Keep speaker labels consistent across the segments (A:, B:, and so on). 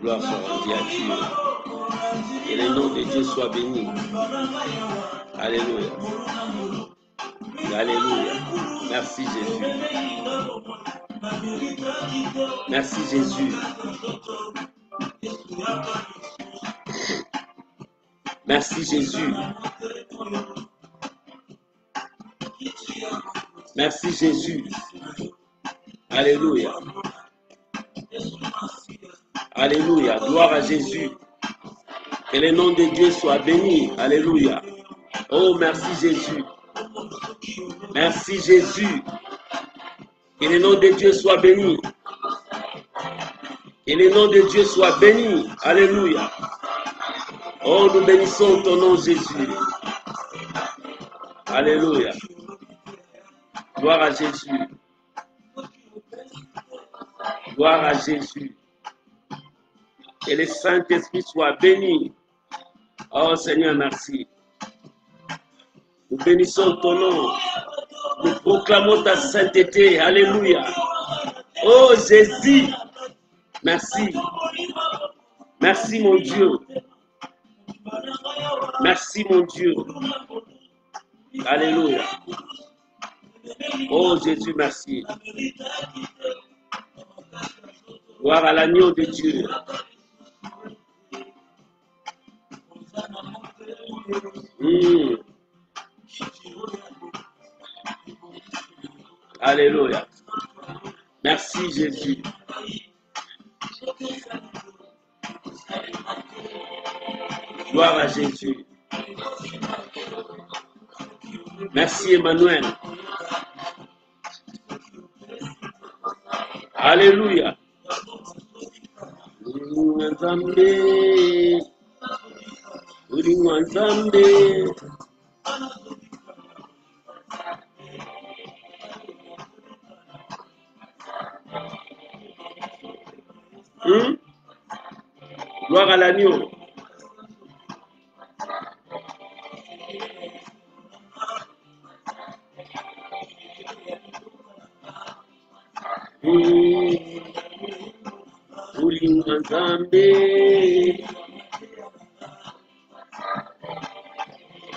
A: Gloire soit rendue à Dieu. Que le nom de Dieu soit béni. Alléluia. Alléluia. Merci Jésus. Merci Jésus. Merci Jésus. Merci Jésus. Alléluia. Alléluia. Gloire à Jésus. Que le nom de Dieu soit béni. Alléluia. Oh, merci Jésus. Merci Jésus. Que le nom de Dieu soit béni. Que le nom de Dieu soit béni. Alléluia. Oh, nous bénissons ton nom Jésus. Alléluia. Gloire à Jésus. Gloire à Jésus. Que le Saint-Esprit soit béni. Oh Seigneur, merci. Nous bénissons ton nom. Nous proclamons ta sainteté. Alléluia. Oh Jésus. Merci. Merci mon Dieu. Merci mon Dieu. Alléluia. Oh Jésus, merci. Gloire à l'agneau de Dieu. Alléluia. Merci Jésus. Gloire à Jésus. Merci Emmanuel. Alléluia. Gloire à l'agneau.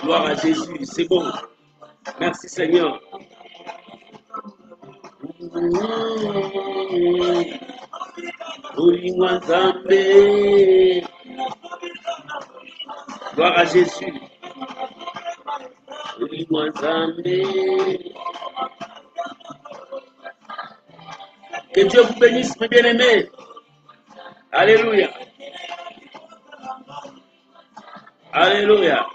A: Gloire à Jésus, c'est bon. Merci Seigneur. Gloire à Jésus. Que Dieu vous bénisse, mes bien-aimés. Alléluia. Alléluia.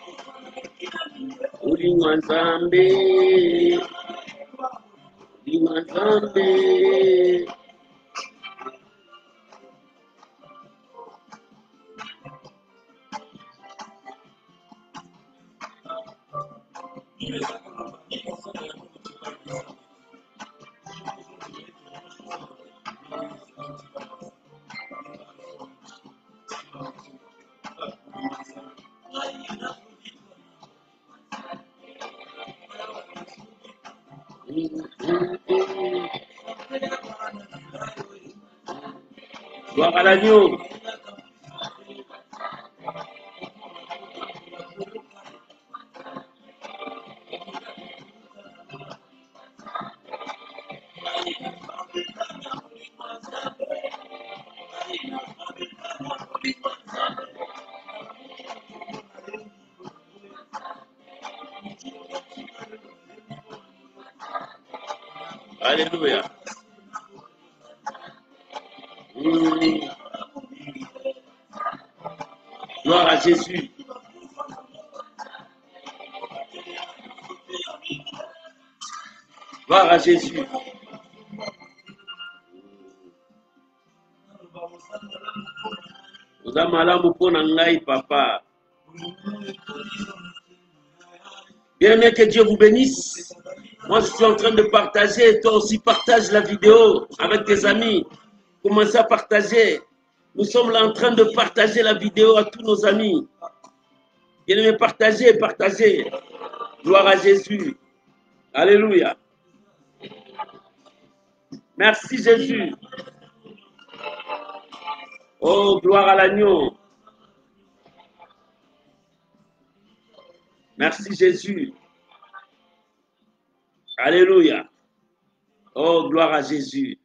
A: Gloire à l'agneau. Alléluia. Gloire à Jésus. Gloire à Jésus. Nous avons malamu pona ngai papa. Bien-aimé, que Dieu vous bénisse. Moi, je suis en train de partager. Toi aussi, partage la vidéo avec tes amis. Commencez à partager. Nous sommes là en train de partager la vidéo à tous nos amis. Bien-aimé, partagez, partagez. Gloire à Jésus. Alléluia. Merci Jésus. Oh, gloire à l'agneau. Merci Jésus. Alléluia. Oh, gloire à Jésus.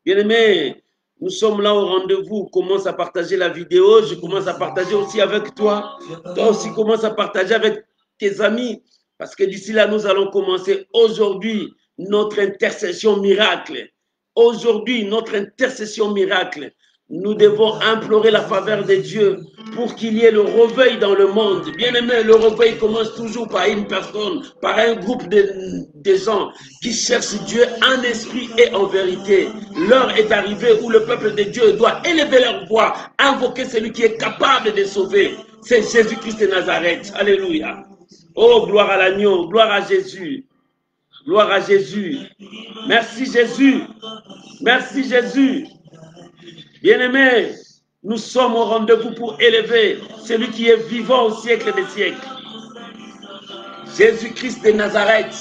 A: Bien-aimé, nous sommes là au rendez-vous. Commence à partager la vidéo. Je commence à partager aussi avec toi. Toi aussi, commence à partager avec tes amis. Parce que d'ici là, nous allons commencer aujourd'hui notre intercession miracle. Aujourd'hui, notre intercession miracle. Nous devons implorer la faveur de Dieu pour qu'il y ait le réveil dans le monde. Bien aimé, le réveil commence toujours par une personne, par un groupe de gens qui cherchent Dieu en esprit et en vérité. L'heure est arrivée où le peuple de Dieu doit élever leur voix, invoquer celui qui est capable de sauver. C'est Jésus-Christ de Nazareth. Alléluia. Oh, gloire à l'agneau, gloire à Jésus. Gloire à Jésus. Merci Jésus. Merci Jésus. Bien-aimés, nous sommes au rendez-vous pour élever celui qui est vivant au siècle des siècles. Jésus-Christ de Nazareth,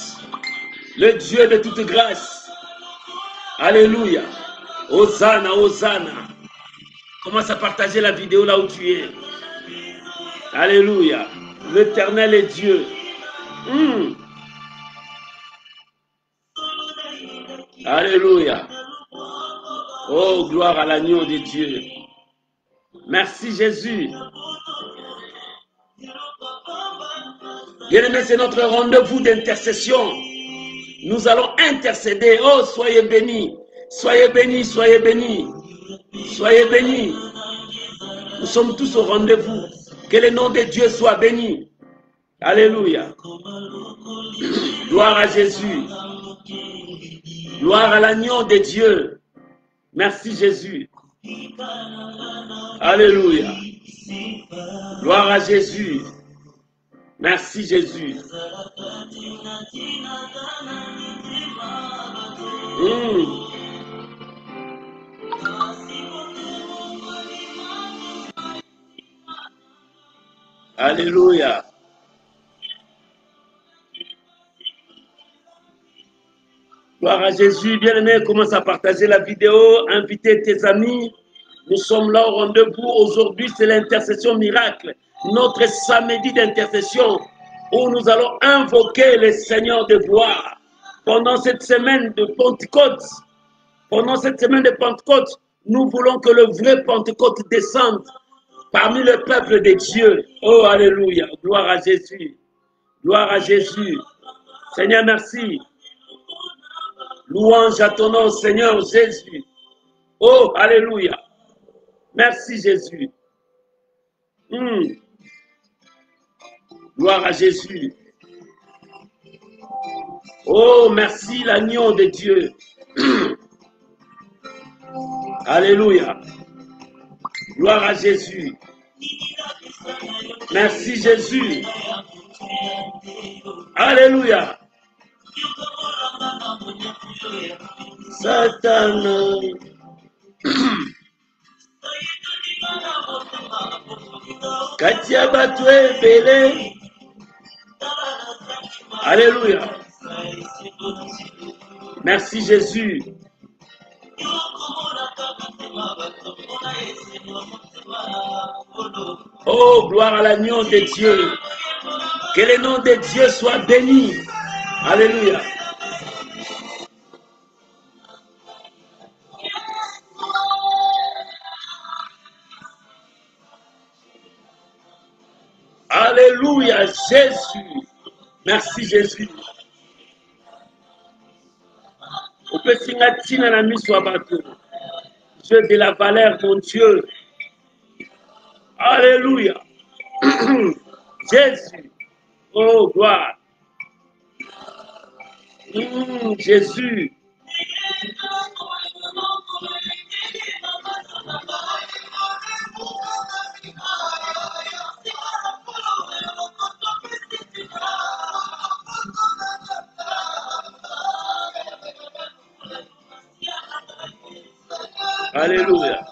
A: le Dieu de toute grâce. Alléluia. Hosanna, Hosanna. Commence à partager la vidéo là où tu es. Alléluia. L'Éternel est Dieu. Alléluia. Oh, gloire à l'agneau de Dieu. Merci Jésus. Bien-aimés, c'est notre rendez-vous d'intercession. Nous allons intercéder. Oh, soyez bénis. Soyez bénis, soyez bénis. Soyez bénis. Nous sommes tous au rendez-vous. Que le nom de Dieu soit béni. Alléluia. Gloire à Jésus. Gloire à l'agneau de Dieu. Merci Jésus. Alléluia. Gloire à Jésus. Merci Jésus. Alléluia. Gloire à Jésus. Bien-aimé, commence à partager la vidéo, inviter tes amis. Nous sommes là au rendez-vous. Aujourd'hui, c'est l'intercession miracle. Notre samedi d'intercession où nous allons invoquer le Seigneur de gloire. Pendant cette semaine de Pentecôte, nous voulons que le vrai Pentecôte descende parmi le peuple de Dieu. Oh, alléluia. Gloire à Jésus. Gloire à Jésus. Seigneur, merci. Louange à ton nom, Seigneur Jésus. Oh, alléluia. Merci, Jésus. Gloire à Jésus. Oh, merci, l'agneau de Dieu. Alléluia. Gloire à Jésus. Merci, Jésus. Alléluia. Satan. Katia Batoué Belé. Alléluia. Merci Jésus. Oh, gloire à l'agneau de Dieu. Que le nom de Dieu soit béni. Alléluia. Alléluia, Jésus. Merci, Jésus. On peut signer la mise sur bateau. Dieu de la valeur, mon Dieu. Alléluia. Jésus. Oh, gloire. Jésus. Alléluia.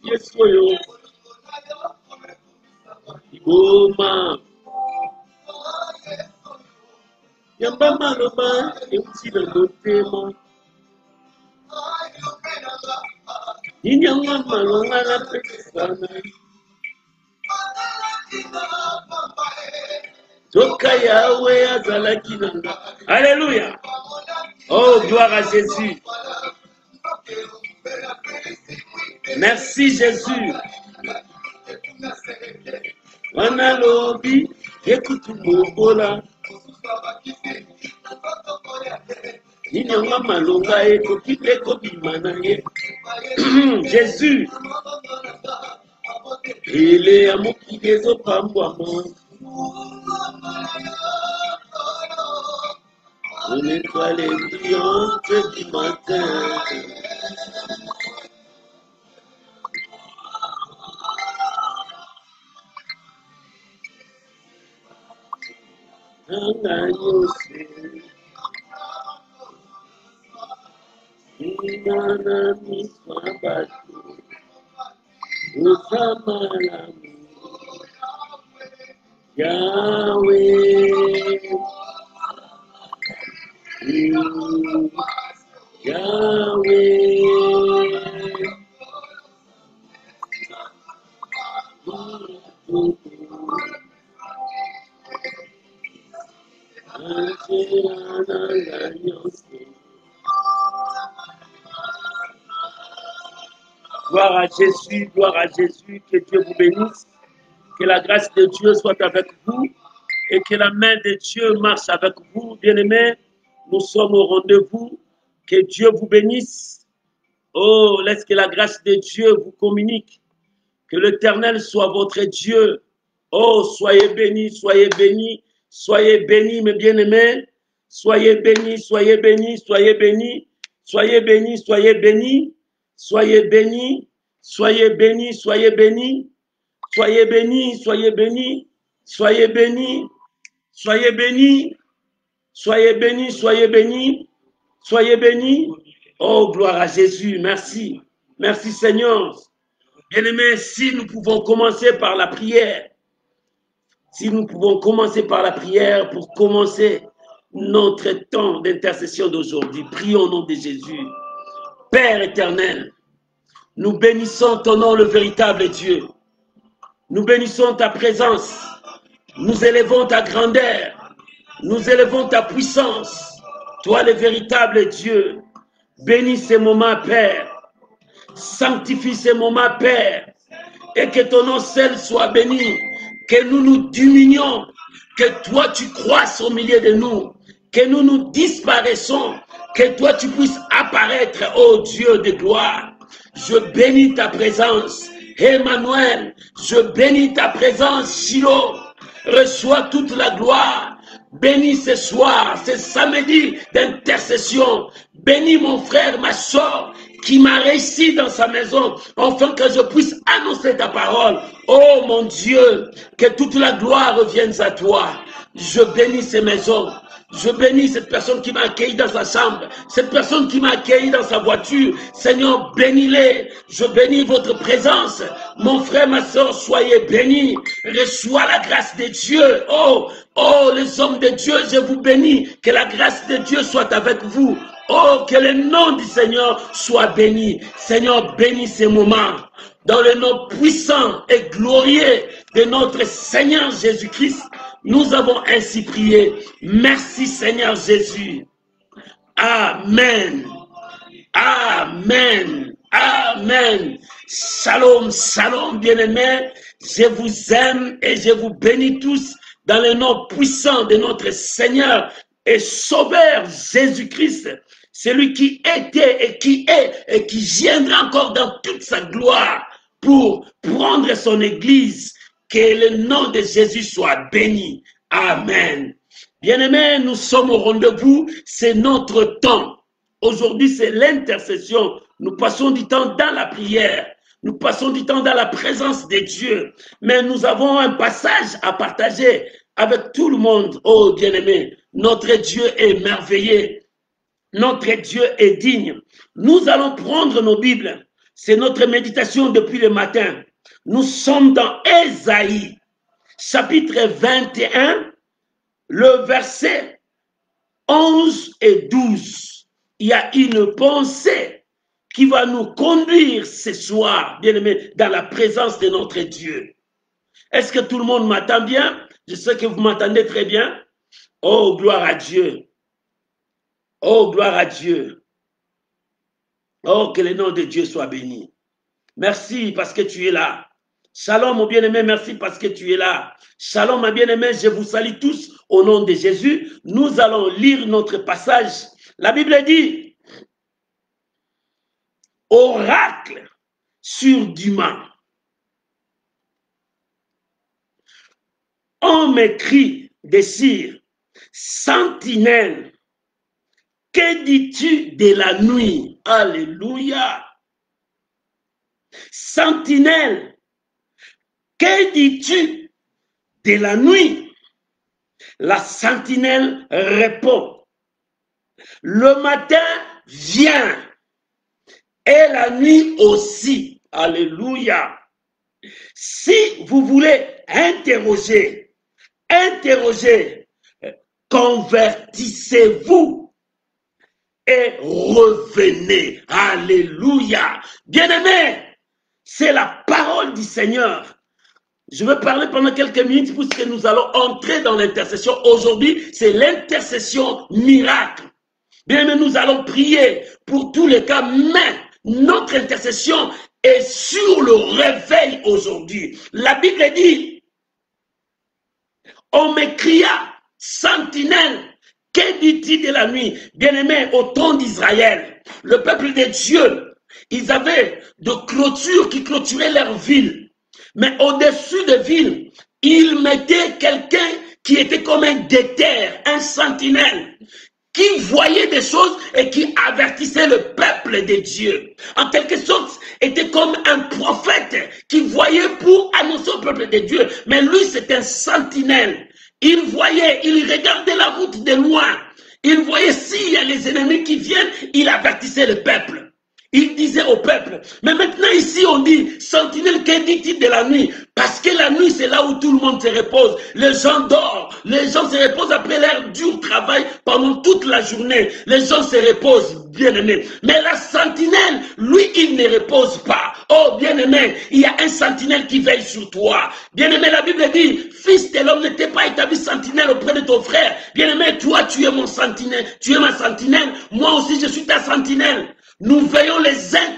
A: Yes, for you. Oh, man. Yamba maloba euti na motema. Ninyanga malonga na pesana. Toka Yahweh azalaki nanga. Alléluia. Oh, gloire à Jésus. Merci Jésus. Wana lobi ekutu mobola. Ninyanga malonga ekokite kobima ye. Jésus. Il est à mon kigezo pambwamo. On nettoie les brillantes du matin. Yahweh, Yahweh, gloire à Jésus, gloire à Jésus, que Dieu vous bénisse, que la grâce de Dieu soit avec vous et que la main de Dieu marche avec vous, bien-aimés. Nous sommes au rendez-vous, que Dieu vous bénisse. Oh, laisse que la grâce de Dieu vous communique, que l'Éternel soit votre Dieu. Oh, soyez bénis, mes bien-aimés. Soyez bénis, soyez bénis, soyez bénis, soyez bénis, soyez bénis, soyez bénis, soyez bénis, soyez bénis, soyez bénis, soyez bénis, soyez bénis, soyez bénis, soyez bénis, soyez bénis, soyez bénis. Oh, gloire à Jésus, merci, merci Seigneur. Bien-aimés, si nous pouvons commencer par la prière, si nous pouvons commencer par la prière pour commencer notre temps d'intercession d'aujourd'hui, prions au nom de Jésus. Père éternel, nous bénissons ton nom, le véritable Dieu. Nous bénissons ta présence. Nous élevons ta grandeur. Nous élevons ta puissance. Toi, le véritable Dieu. Bénis ces moments, Père. Sanctifie ces moments, Père. Et que ton nom seul soit béni. Que nous nous diminuions. Que toi, tu croisses au milieu de nous. Que nous nous disparaissons. Que toi, tu puisses apparaître, ô Dieu de gloire. Je bénis ta présence. Emmanuel, je bénis ta présence, Shiloh. Reçois toute la gloire. Bénis ce soir, ce samedi d'intercession. Bénis mon frère, ma soeur, qui m'a réussi dans sa maison, afin que je puisse annoncer ta parole. Oh mon Dieu, que toute la gloire revienne à toi. Je bénis ces maisons. Je bénis cette personne qui m'a accueilli dans sa chambre, cette personne qui m'a accueilli dans sa voiture. Seigneur, bénis-les. Je bénis votre présence. Mon frère, ma soeur, soyez bénis. Reçois la grâce de Dieu. Oh, oh, les hommes de Dieu, je vous bénis. Que la grâce de Dieu soit avec vous. Oh, que le nom du Seigneur soit béni. Seigneur, bénis ces moments. Dans le nom puissant et glorieux de notre Seigneur Jésus-Christ, nous avons ainsi prié. Merci Seigneur Jésus. Amen. Amen. Amen. Shalom, shalom, bien-aimés. Je vous aime et je vous bénis tous dans le nom puissant de notre Seigneur et Sauveur Jésus-Christ. Celui qui était et qui est et qui viendra encore dans toute sa gloire pour prendre son église. Que le nom de Jésus soit béni. Amen. Bien-aimés, nous sommes au rendez-vous. C'est notre temps. Aujourd'hui, c'est l'intercession. Nous passons du temps dans la prière. Nous passons du temps dans la présence de Dieu. Mais nous avons un passage à partager avec tout le monde. Oh, bien-aimés, notre Dieu est merveilleux. Notre Dieu est digne. Nous allons prendre nos Bibles. C'est notre méditation depuis le matin. Nous sommes dans Ésaïe, chapitre 21, le verset 11 et 12, il y a une pensée qui va nous conduire ce soir, bien-aimés, dans la présence de notre Dieu. Est-ce que tout le monde m'entend bien? Je sais que vous m'entendez très bien. Oh, gloire à Dieu. Oh, gloire à Dieu. Oh, que le nom de Dieu soit béni. Merci parce que tu es là. Shalom, mon bien-aimé, merci parce que tu es là. Shalom, ma bien-aimée, je vous salue tous au nom de Jésus. Nous allons lire notre passage. La Bible dit, oracle sur Dumas. On m'écrit des cires, sentinelle, que dis-tu de la nuit? Alléluia. Sentinelle, que dis-tu de la nuit? La sentinelle répond, le matin vient et la nuit aussi. Alléluia. Si vous voulez interroger, convertissez-vous et revenez. Alléluia. Bien-aimés, c'est la parole du Seigneur. Je vais parler pendant quelques minutes puisque nous allons entrer dans l'intercession. Aujourd'hui, c'est l'intercession miracle. Bien-aimés, nous allons prier pour tous les cas, mais notre intercession est sur le réveil aujourd'hui. La Bible dit, on m'écria, sentinelle, que dit-il de la nuit? Bien-aimés, au temps d'Israël, le peuple de Dieu, ils avaient de clôtures qui clôturaient leur ville. Mais au-dessus de ville, ils mettaient quelqu'un qui était comme un déterre, un sentinelle, qui voyait des choses et qui avertissait le peuple de Dieu. En quelque sorte, était comme un prophète qui voyait pour annoncer au peuple de Dieu. Mais lui, c'est un sentinelle. Il voyait, il regardait la route de loin. Il voyait s'il y a les ennemis qui viennent, il avertissait le peuple. Il disait au peuple, mais maintenant ici on dit, sentinelle, que dit-il de la nuit? Parce que la nuit c'est là où tout le monde se repose. Les gens dorment, les gens se reposent après leur dur travail pendant toute la journée. Les gens se reposent, bien-aimés. Mais la sentinelle, lui, il ne repose pas. Oh, bien-aimé, il y a un sentinelle qui veille sur toi. Bien-aimé, la Bible dit, fils de l'homme, n'était pas établi sentinelle auprès de ton frère. Bien-aimé, toi, tu es mon sentinelle, tu es ma sentinelle. Moi aussi, je suis ta sentinelle. Nous veillons les uns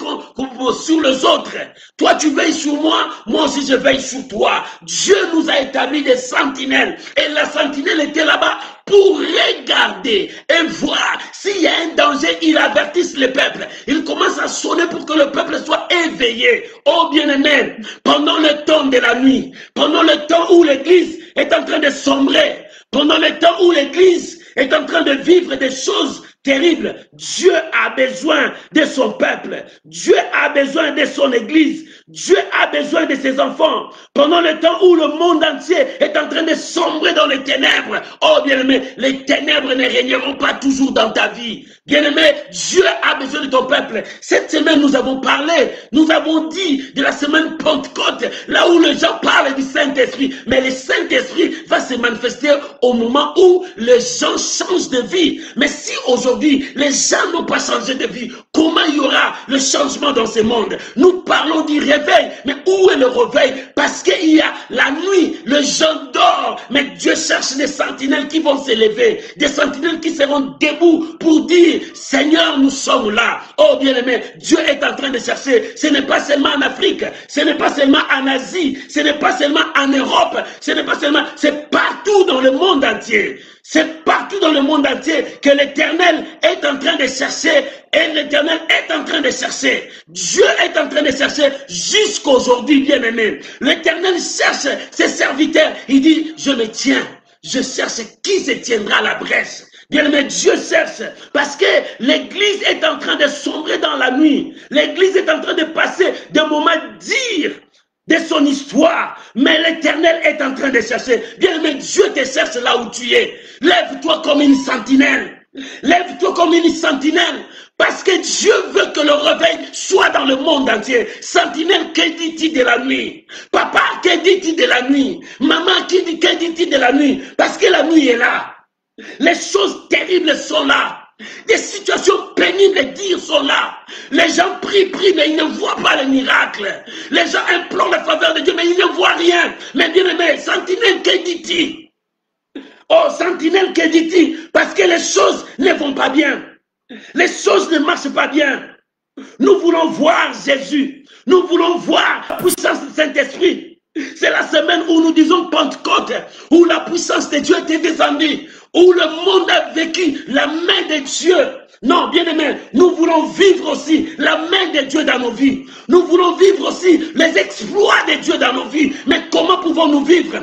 A: sur les autres. Toi, tu veilles sur moi, moi aussi je veille sur toi. Dieu nous a établi des sentinelles. Et la sentinelle était là-bas pour regarder et voir s'il y a un danger. Il avertisse le peuple. Il commence à sonner pour que le peuple soit éveillé. Oh bien-aimé, pendant le temps de la nuit, pendant le temps où l'église est en train de sombrer, pendant le temps où l'église est en train de vivre des choses terrible, Dieu a besoin de son peuple, Dieu a besoin de son église, Dieu a besoin de ses enfants. Pendant le temps où le monde entier est en train de sombrer dans les ténèbres, oh bien-aimé, les ténèbres ne régneront pas toujours dans ta vie. Bien-aimé, Dieu a besoin de ton peuple. Cette semaine, nous avons parlé, nous avons dit de la semaine Pentecôte, là où les gens parlent du Saint-Esprit. Mais le Saint-Esprit va se manifester au moment où les gens changent de vie. Mais si aujourd'hui, les gens n'ont pas changé de vie, comment il y aura le changement dans ce monde? Nous parlons du réveil, mais où est le réveil? Parce qu'il y a la nuit, les gens dorment, mais Dieu cherche des sentinelles qui vont se lever, des sentinelles qui seront debout pour dire, Seigneur, nous sommes là. Oh bien-aimé, Dieu est en train de chercher. Ce n'est pas seulement en Afrique, ce n'est pas seulement en Asie, ce n'est pas seulement en Europe, ce n'est pas seulement, c'est partout dans le monde entier. C'est partout dans le monde entier que l'Éternel est en train de chercher et l'Éternel est en train de chercher. Dieu est en train de chercher jusqu'aujourd'hui, bien-aimé. L'Éternel cherche ses serviteurs. Il dit, je me tiens, je cherche qui se tiendra à la brèche. Bien-aimé, Dieu cherche parce que l'Église est en train de sombrer dans la nuit. L'Église est en train de passer des moments durs de son histoire, mais l'Éternel est en train de chercher. Bien-aimé, Dieu te cherche là où tu es. Lève-toi comme une sentinelle. Lève-toi comme une sentinelle. Parce que Dieu veut que le réveil soit dans le monde entier. Sentinelle, que dit-il de la nuit? Papa, que dit-il de la nuit? Maman, que dit-il de la nuit? Parce que la nuit est là. Les choses terribles sont là. Des situations pénibles et dures sont là. Les gens prient, mais ils ne voient pas les miracles. Les gens implorent la faveur de Dieu, mais ils ne voient rien. Mais bien aimé, sentinelle, que dit-il? Oh, sentinelle, que dit-il? Parce que les choses ne vont pas bien. Les choses ne marchent pas bien. Nous voulons voir Jésus. Nous voulons voir la puissance du Saint-Esprit. C'est la semaine où nous disons Pentecôte, où la puissance de Dieu était descendue, où le monde a vécu la main de Dieu. Non, bien aimé, nous voulons vivre aussi la main de Dieu dans nos vies. Nous voulons vivre aussi les exploits de Dieu dans nos vies. Mais comment pouvons-nous vivre?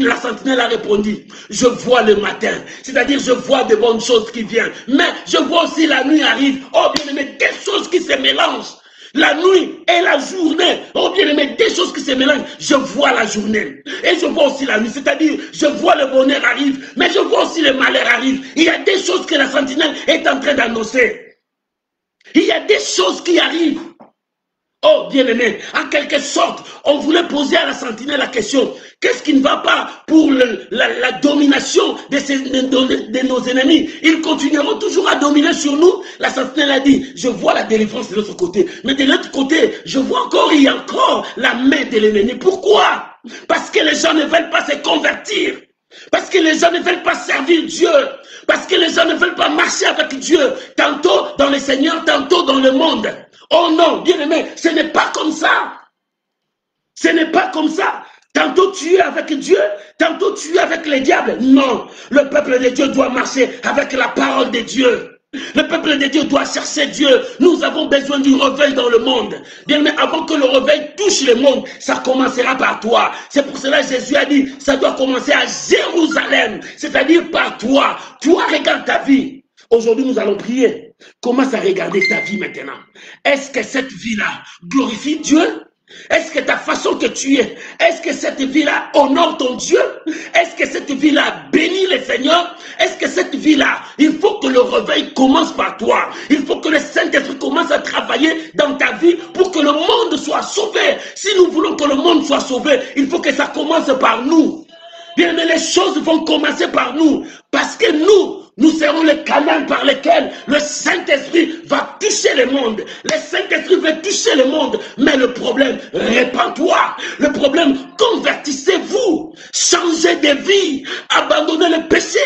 A: La sentinelle a répondu, je vois le matin, c'est-à-dire je vois de bonnes choses qui viennent. Mais je vois aussi la nuit arrive. Oh bien aimé, des choses qui se mélangent. La nuit et la journée. Oh bien aimé, des choses qui se mélangent. Je vois la journée et je vois aussi la nuit. C'est-à-dire, je vois le bonheur arrive, mais je vois aussi le malheur arrive. Il y a des choses que la sentinelle est en train d'annoncer. Il y a des choses qui arrivent. Oh bien aimé, en quelque sorte, on voulait poser à la sentinelle la question, qu'est-ce qui ne va pas pour la domination de nos ennemis? Ils continueront toujours à dominer sur nous. La sentinelle a dit, je vois la délivrance de l'autre côté, mais de l'autre côté, je vois encore, il y a encore la main de l'ennemi. Pourquoi? Parce que les gens ne veulent pas se convertir. Parce que les gens ne veulent pas servir Dieu. Parce que les gens ne veulent pas marcher avec Dieu. Tantôt dans le Seigneur, tantôt dans le monde. Oh non, bien aimé, ce n'est pas comme ça. Ce n'est pas comme ça. Tantôt tu es avec Dieu, tantôt tu es avec les diables. Non, le peuple de Dieu doit marcher avec la parole de Dieu. Le peuple de Dieu doit chercher Dieu. Nous avons besoin du réveil dans le monde. Bien aimé, avant que le réveil touche le monde, ça commencera par toi. C'est pour cela que Jésus a dit, ça doit commencer à Jérusalem, c'est-à-dire par toi. Toi, regarde ta vie. Aujourd'hui, nous allons prier. Commence à regarder ta vie maintenant. Est-ce que cette vie-là glorifie Dieu? Est-ce que ta façon que tu es, est-ce que cette vie-là honore ton Dieu? Est-ce que cette vie-là bénit le Seigneur? Est-ce que cette vie-là, il faut que le réveil commence par toi. Il faut que le Saint-Esprit commence à travailler dans ta vie pour que le monde soit sauvé. Si nous voulons que le monde soit sauvé, il faut que ça commence par nous. Bien, mais les choses vont commencer par nous. Parce que nous serons les canaux par lesquels le Saint-Esprit va toucher le monde. Le Saint-Esprit va toucher le monde. Mais le problème, répands-toi. Le problème, convertissez-vous. Changez de vie. Abandonnez le péché.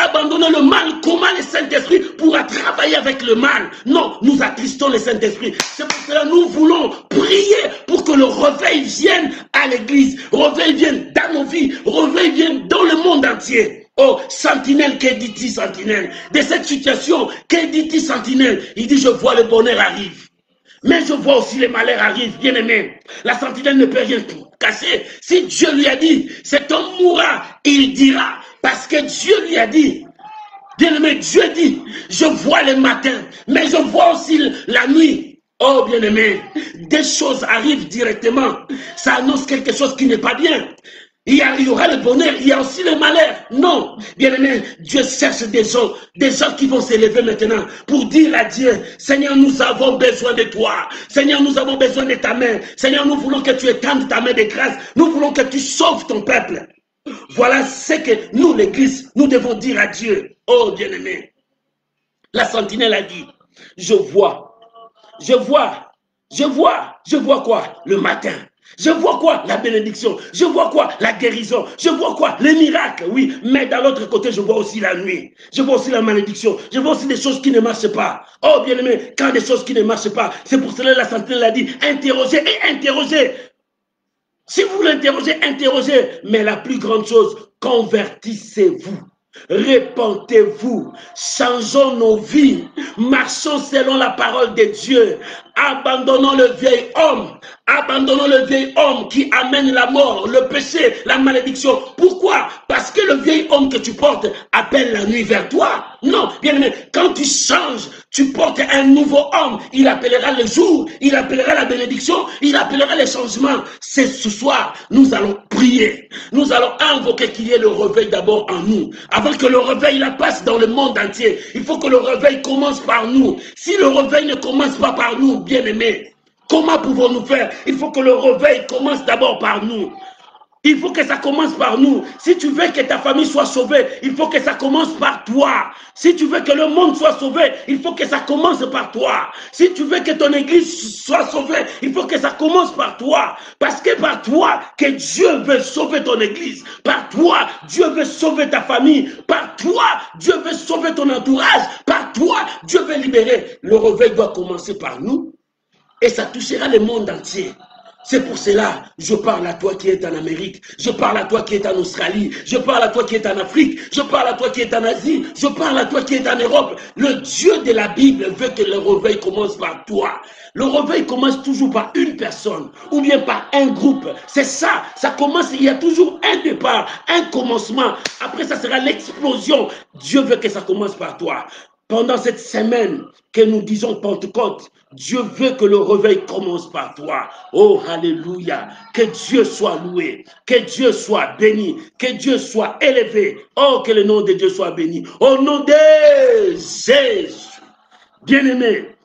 A: Abandonnez le mal. Comment le Saint-Esprit pourra travailler avec le mal? Non, nous attristons le Saint-Esprit. C'est pour cela que nous voulons prier pour que le réveil vienne à l'église. Réveil vienne dans nos vies. Réveil vienne dans le monde entier. Oh, sentinelle, que dit-il, sentinelle? De cette situation, que dit-il, sentinelle? Il dit, je vois le bonheur arrive. Mais je vois aussi le malheur arrive, bien aimé. La sentinelle ne peut rien cacher. Si Dieu lui a dit, cet homme mourra, il dira. Parce que Dieu lui a dit. Bien aimé, Dieu dit, je vois le matin, mais je vois aussi la nuit. Oh, bien aimé, des choses arrivent directement. Ça annonce quelque chose qui n'est pas bien. Il y aura le bonheur, il y a aussi le malheur. Non, bien aimé, Dieu cherche des gens qui vont s'élever maintenant pour dire à Dieu, Seigneur, nous avons besoin de toi. Seigneur, nous avons besoin de ta main. Seigneur, nous voulons que tu étendes ta main de grâce. Nous voulons que tu sauves ton peuple. Voilà ce que nous, l'Église, nous devons dire à Dieu. Oh, bien aimé, la sentinelle a dit, je vois quoi? Le matin. Je vois quoi? La bénédiction. Je vois quoi? La guérison. Je vois quoi? Les miracles, oui. Mais d'un autre côté, je vois aussi la nuit. Je vois aussi la malédiction. Je vois aussi des choses qui ne marchent pas. Oh, bien aimé, quand des choses qui ne marchent pas, c'est pour cela que la sentinelle a dit, interrogez et interrogez. Si vous l'interrogez, interrogez. Mais la plus grande chose, convertissez-vous. Répentez-vous, changeons nos vies, marchons selon la parole de Dieu, abandonnons le vieil homme qui amène la mort, le péché, la malédiction. Pourquoi? Parce que le vieil homme que tu portes appelle la nuit vers toi. Non, bien aimé, quand tu changes, tu portes un nouveau homme, il appellera le jour, il appellera la bénédiction, il appellera les changements. C'est ce soir, nous allons prier, nous allons invoquer qu'il y ait le réveil d'abord en nous. Avant que le réveil la passe dans le monde entier, il faut que le réveil commence par nous. Si le réveil ne commence pas par nous, bien-aimés, comment pouvons-nous faire? Il faut que le réveil commence d'abord par nous. Il faut que ça commence par nous. Si tu veux que ta famille soit sauvée, il faut que ça commence par toi. Si tu veux que le monde soit sauvé, il faut que ça commence par toi. Si tu veux que ton église soit sauvée, il faut que ça commence par toi. Parce que par toi, que Dieu veut sauver ton église. Par toi, Dieu veut sauver ta famille. Par toi, Dieu veut sauver ton entourage. Par toi, Dieu veut libérer. Le réveil doit commencer par nous et ça touchera le monde entier. C'est pour cela, je parle à toi qui es en Amérique, je parle à toi qui es en Australie, je parle à toi qui es en Afrique, je parle à toi qui es en Asie, je parle à toi qui es en Europe. Le Dieu de la Bible veut que le réveil commence par toi. Le réveil commence toujours par une personne ou bien par un groupe. C'est ça, ça commence, il y a toujours un départ, un commencement. Après, ça sera l'explosion. Dieu veut que ça commence par toi. Pendant cette semaine que nous disons Pentecôte, Dieu veut que le réveil commence par toi. Oh, alléluia. Que Dieu soit loué. Que Dieu soit béni. Que Dieu soit élevé. Oh, que le nom de Dieu soit béni. Au nom de Jésus. Bien-aimé,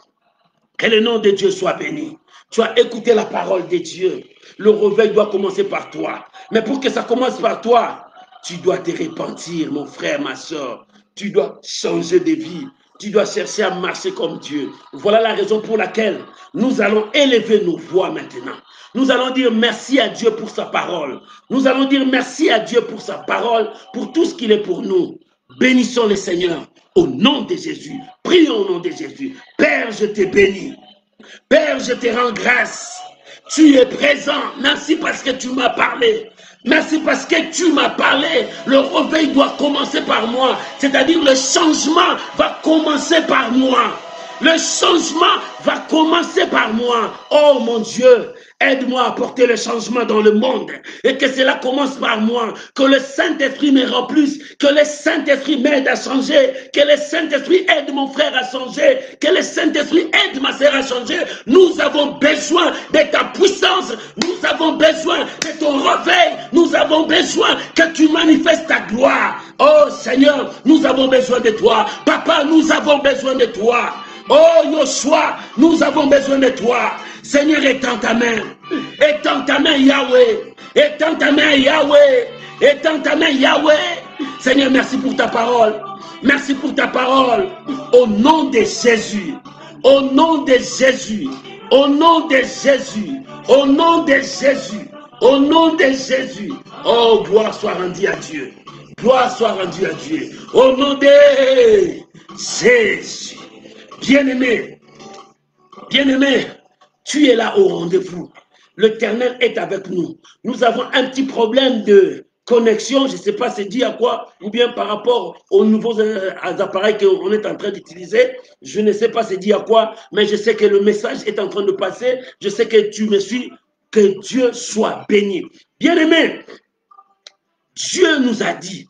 A: que le nom de Dieu soit béni. Tu as écouté la parole de Dieu. Le réveil doit commencer par toi. Mais pour que ça commence par toi, tu dois te repentir, mon frère, ma soeur. Tu dois changer de vie. Tu dois chercher à marcher comme Dieu. Voilà la raison pour laquelle nous allons élever nos voix maintenant. Nous allons dire merci à Dieu pour sa parole. Nous allons dire merci à Dieu pour sa parole, pour tout ce qu'il est pour nous. Bénissons le Seigneur au nom de Jésus. Prions au nom de Jésus. Père, je te bénis. Père, je te rends grâce. Tu es présent. Merci parce que tu m'as parlé. Merci parce que tu m'as parlé. Le réveil doit commencer par moi. C'est-à-dire le changement va commencer par moi. Le changement va commencer par moi. Oh mon Dieu, aide-moi à porter le changement dans le monde. Et que cela commence par moi. Que le Saint-Esprit me remplisse. Que le Saint-Esprit m'aide à changer. Que le Saint-Esprit aide mon frère à changer. Que le Saint-Esprit aide ma sœur à changer. Nous avons besoin de ta puissance. Nous avons besoin de ton réveil. Nous avons besoin que tu manifestes ta gloire. Oh Seigneur, nous avons besoin de toi. Papa, nous avons besoin de toi. Oh Yoshua, nous avons besoin de toi. Seigneur, étends ta main. Étends ta main, Yahweh. Étends ta main, Yahweh. Étends ta main, Yahweh. Seigneur, merci pour ta parole. Merci pour ta parole. Au nom de Jésus. Au nom de Jésus. Au nom de Jésus. Au nom de Jésus. Au nom de Jésus. Oh, gloire soit rendue à Dieu. Gloire soit rendue à Dieu. Au nom de Jésus. Bien-aimé, bien-aimé, tu es là au rendez-vous. L'Éternel est avec nous. Nous avons un petit problème de connexion, je ne sais pas c'est dit à quoi, ou bien par rapport aux nouveaux appareils qu'on est en train d'utiliser. Je ne sais pas c'est dit à quoi, mais je sais que le message est en train de passer. Je sais que tu me suis. Que Dieu soit béni. Bien-aimé, Dieu nous a dit,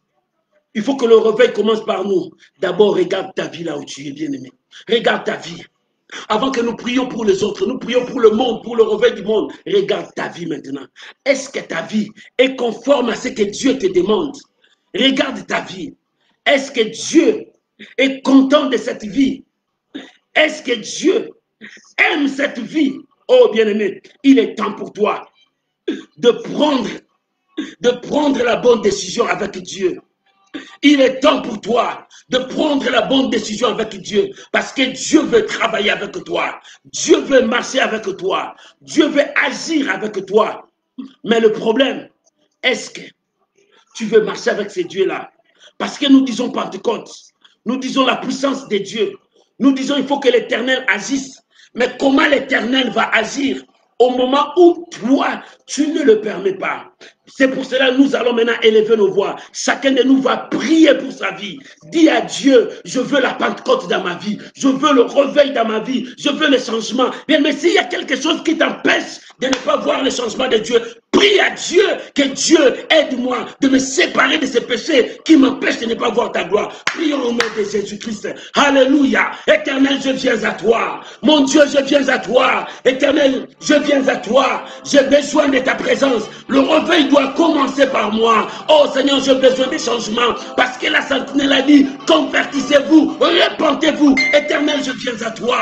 A: il faut que le réveil commence par nous. D'abord, regarde ta vie là où tu es, bien-aimé. Regarde ta vie. Avant que nous prions pour les autres, nous prions pour le monde, pour le réveil du monde. Regarde ta vie maintenant. Est-ce que ta vie est conforme à ce que Dieu te demande? Regarde ta vie. Est-ce que Dieu est content de cette vie? Est-ce que Dieu aime cette vie? Oh bien-aimé, il est temps pour toi de prendre la bonne décision avec Dieu. Il est temps pour toi de prendre la bonne décision avec Dieu. Parce que Dieu veut travailler avec toi. Dieu veut marcher avec toi. Dieu veut agir avec toi. Mais le problème, est-ce que tu veux marcher avec ces dieux-là? Parce que nous disons Pentecôte. Nous disons la puissance de Dieu. Nous disons il faut que l'Éternel agisse. Mais comment l'Éternel va agir au moment où toi, tu ne le permets pas? C'est pour cela que nous allons maintenant élever nos voix. Chacun de nous va prier pour sa vie. Dis à Dieu, je veux la Pentecôte dans ma vie. Je veux le réveil dans ma vie. Je veux le changement. Bien, mais s'il y a quelque chose qui t'empêche de ne pas voir le changement de Dieu, prie à Dieu que Dieu aide-moi de me séparer de ces péchés qui m'empêchent de ne pas voir ta gloire. Prions au nom de Jésus-Christ. Alléluia. Éternel, je viens à toi. Mon Dieu, je viens à toi. Éternel, je viens à toi. J'ai besoin de ta présence. Le réveil doit commencer par moi. Oh Seigneur, j'ai besoin de changement. Parce que la Sentinelle a dit, convertissez-vous, répentez-vous. Éternel, je viens à toi.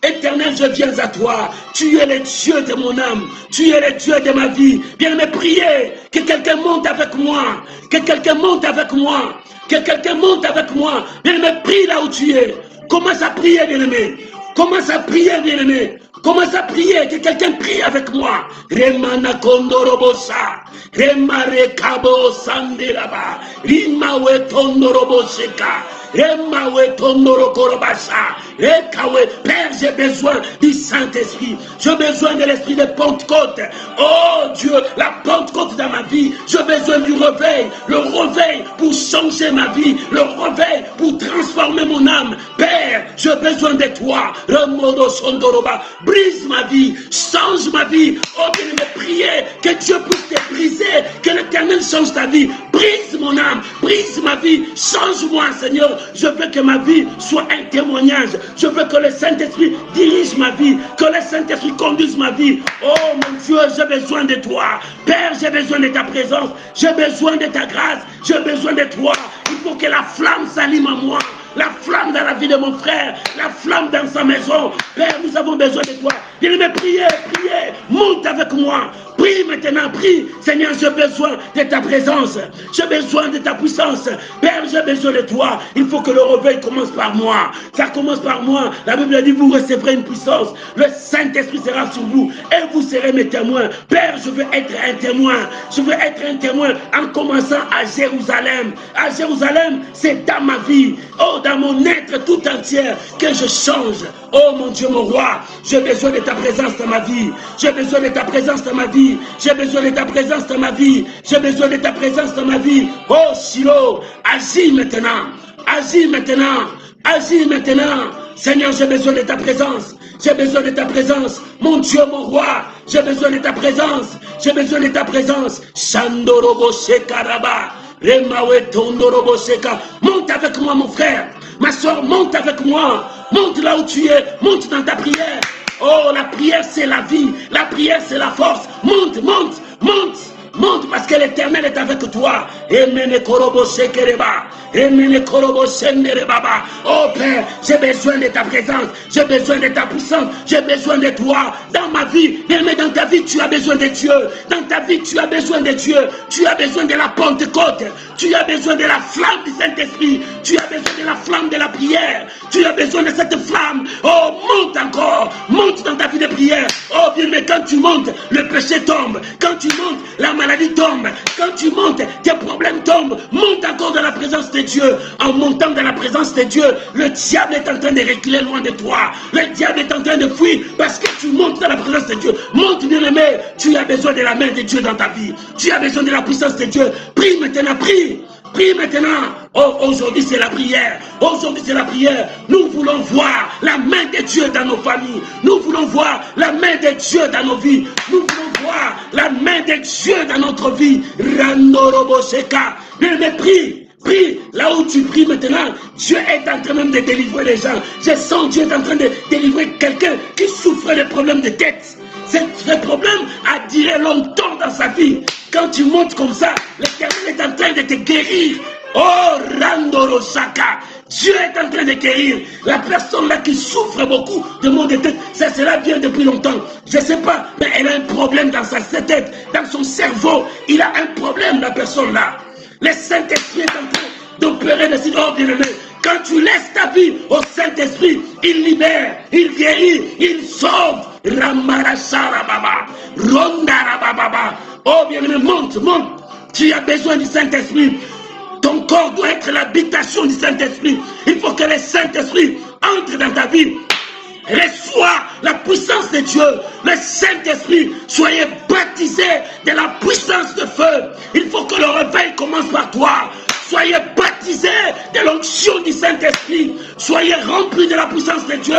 A: Éternel, je viens à toi. Tu es le Dieu de mon âme. Tu es le Dieu de ma vie. Bien-aimé, priez que quelqu'un monte avec moi. Que quelqu'un monte avec moi. Que quelqu'un monte avec moi. Bien-aimé, prie là où tu es. Commence à prier, bien-aimé. Commence à prier, bien-aimé. Commence à prier, que quelqu'un prie avec moi. Remana kondorobosa, remare kabo sandelaba, rimawe tondoroboseka, remawe tondorokorobasa, rekawe. Père, j'ai besoin du Saint-Esprit. J'ai besoin de l'esprit de Pentecôte. Oh Dieu, la Pentecôte dans ma vie. J'ai besoin du réveil. Le réveil pour changer ma vie. Le réveil pour transformer mon âme. Père, j'ai besoin de toi. Remodo sondoroba. Brise ma vie, change ma vie. Oh bien aimé, priez que Dieu puisse te briser, que l'Éternel change ta vie. Brise mon âme, brise ma vie, change-moi Seigneur. Je veux que ma vie soit un témoignage. Je veux que le Saint-Esprit dirige ma vie, que le Saint-Esprit conduise ma vie. Oh mon Dieu, j'ai besoin de toi. Père, j'ai besoin de ta présence, j'ai besoin de ta grâce, j'ai besoin de toi. Il faut que la flamme s'allume en moi. La flamme dans la vie de mon frère, la flamme dans sa maison. Père, nous avons besoin de toi. Bien-aimé, priez, priez, monte avec moi. Prie maintenant, prie. Seigneur, j'ai besoin de ta présence. J'ai besoin de ta puissance. Père, j'ai besoin de toi. Il faut que le réveil commence par moi. Ça commence par moi. La Bible dit, vous recevrez une puissance. Le Saint-Esprit sera sur vous et vous serez mes témoins. Père, je veux être un témoin. Je veux être un témoin en commençant à Jérusalem. À Jérusalem, c'est dans ma vie. Oh, dans mon être tout entier que je change. Oh mon Dieu, mon roi, j'ai besoin de ta présence dans ma vie. J'ai besoin de ta présence dans ma vie. J'ai besoin de ta présence dans ma vie. J'ai besoin de ta présence dans ma vie. Oh Shiloh, agis maintenant. Agis maintenant. Agis maintenant. Seigneur, j'ai besoin de ta présence. J'ai besoin de ta présence. Mon Dieu, mon roi, j'ai besoin de ta présence. J'ai besoin de ta présence. Shandorobo Shekaraba. Remawe Tondorobo Sheka. Monte avec moi, mon frère. Ma soeur, monte avec moi. Monte là où tu es. Monte dans ta prière. Oh, la prière, c'est la vie. La prière, c'est la force. Monte, monte, monte. Monte parce que l'Éternel est avec toi. Emene korobo shekereba. Emene korobo shenderebaba. Oh Père, j'ai besoin de ta présence. J'ai besoin de ta puissance. J'ai besoin de toi. Dans ma vie, mais dans ta vie, tu as besoin de Dieu. Dans ta vie, tu as besoin de Dieu. Tu as besoin de la Pentecôte. Tu as besoin de la flamme du Saint-Esprit. Tu as besoin de la flamme de la prière. Tu as besoin de cette flamme. Oh, monte encore. Monte dans ta vie de prière. Oh bien, mais quand tu montes, le péché tombe. Quand tu montes, la maladie tombe. Quand tu montes, tes problèmes tombent. Monte encore dans la présence de Dieu. En montant dans la présence de Dieu, le diable est en train de reculer loin de toi. Le diable est en train de fuir parce que tu montes dans la présence de Dieu. Monte, bien-aimé. Tu as besoin de la main de Dieu dans ta vie. Tu as besoin de la puissance de Dieu. Prie maintenant, prie. Prie maintenant. Oh, aujourd'hui c'est la prière. Aujourd'hui c'est la prière. Nous voulons voir la main de Dieu dans nos familles. Nous voulons voir la main de Dieu dans nos vies. Nous voulons voir la main de Dieu dans notre vie. Randorobo Sheka. Mais prie. Prie, là où tu pries maintenant, Dieu est en train même de délivrer les gens. Je sens Dieu est en train de délivrer quelqu'un qui souffrait de problèmes de tête. Ce problème a duré longtemps dans sa vie. Quand tu montes comme ça, l'Éternel est en train de te guérir. Oh, Randoro Shaka. Dieu est en train de guérir. La personne là qui souffre beaucoup de maux de tête, cela vient depuis longtemps. Je ne sais pas, mais elle a un problème dans sa tête, dans son cerveau. Il a un problème, la personne là. Le Saint-Esprit est en train d'opérer des signes. Oh bien-aimé, quand tu laisses ta vie au Saint-Esprit, il libère, il guérit, il sauve. Ramarasharababa, Rondarababa. Oh bien-aimé, monte, monte. Tu as besoin du Saint-Esprit. Ton corps doit être l'habitation du Saint-Esprit. Il faut que le Saint-Esprit entre dans ta vie. Reçois la puissance de Dieu. Le Saint-Esprit, soyez baptisés de la puissance de feu. Il faut que le réveil commence par toi. Soyez baptisés de l'onction du Saint-Esprit. Soyez remplis de la puissance de Dieu.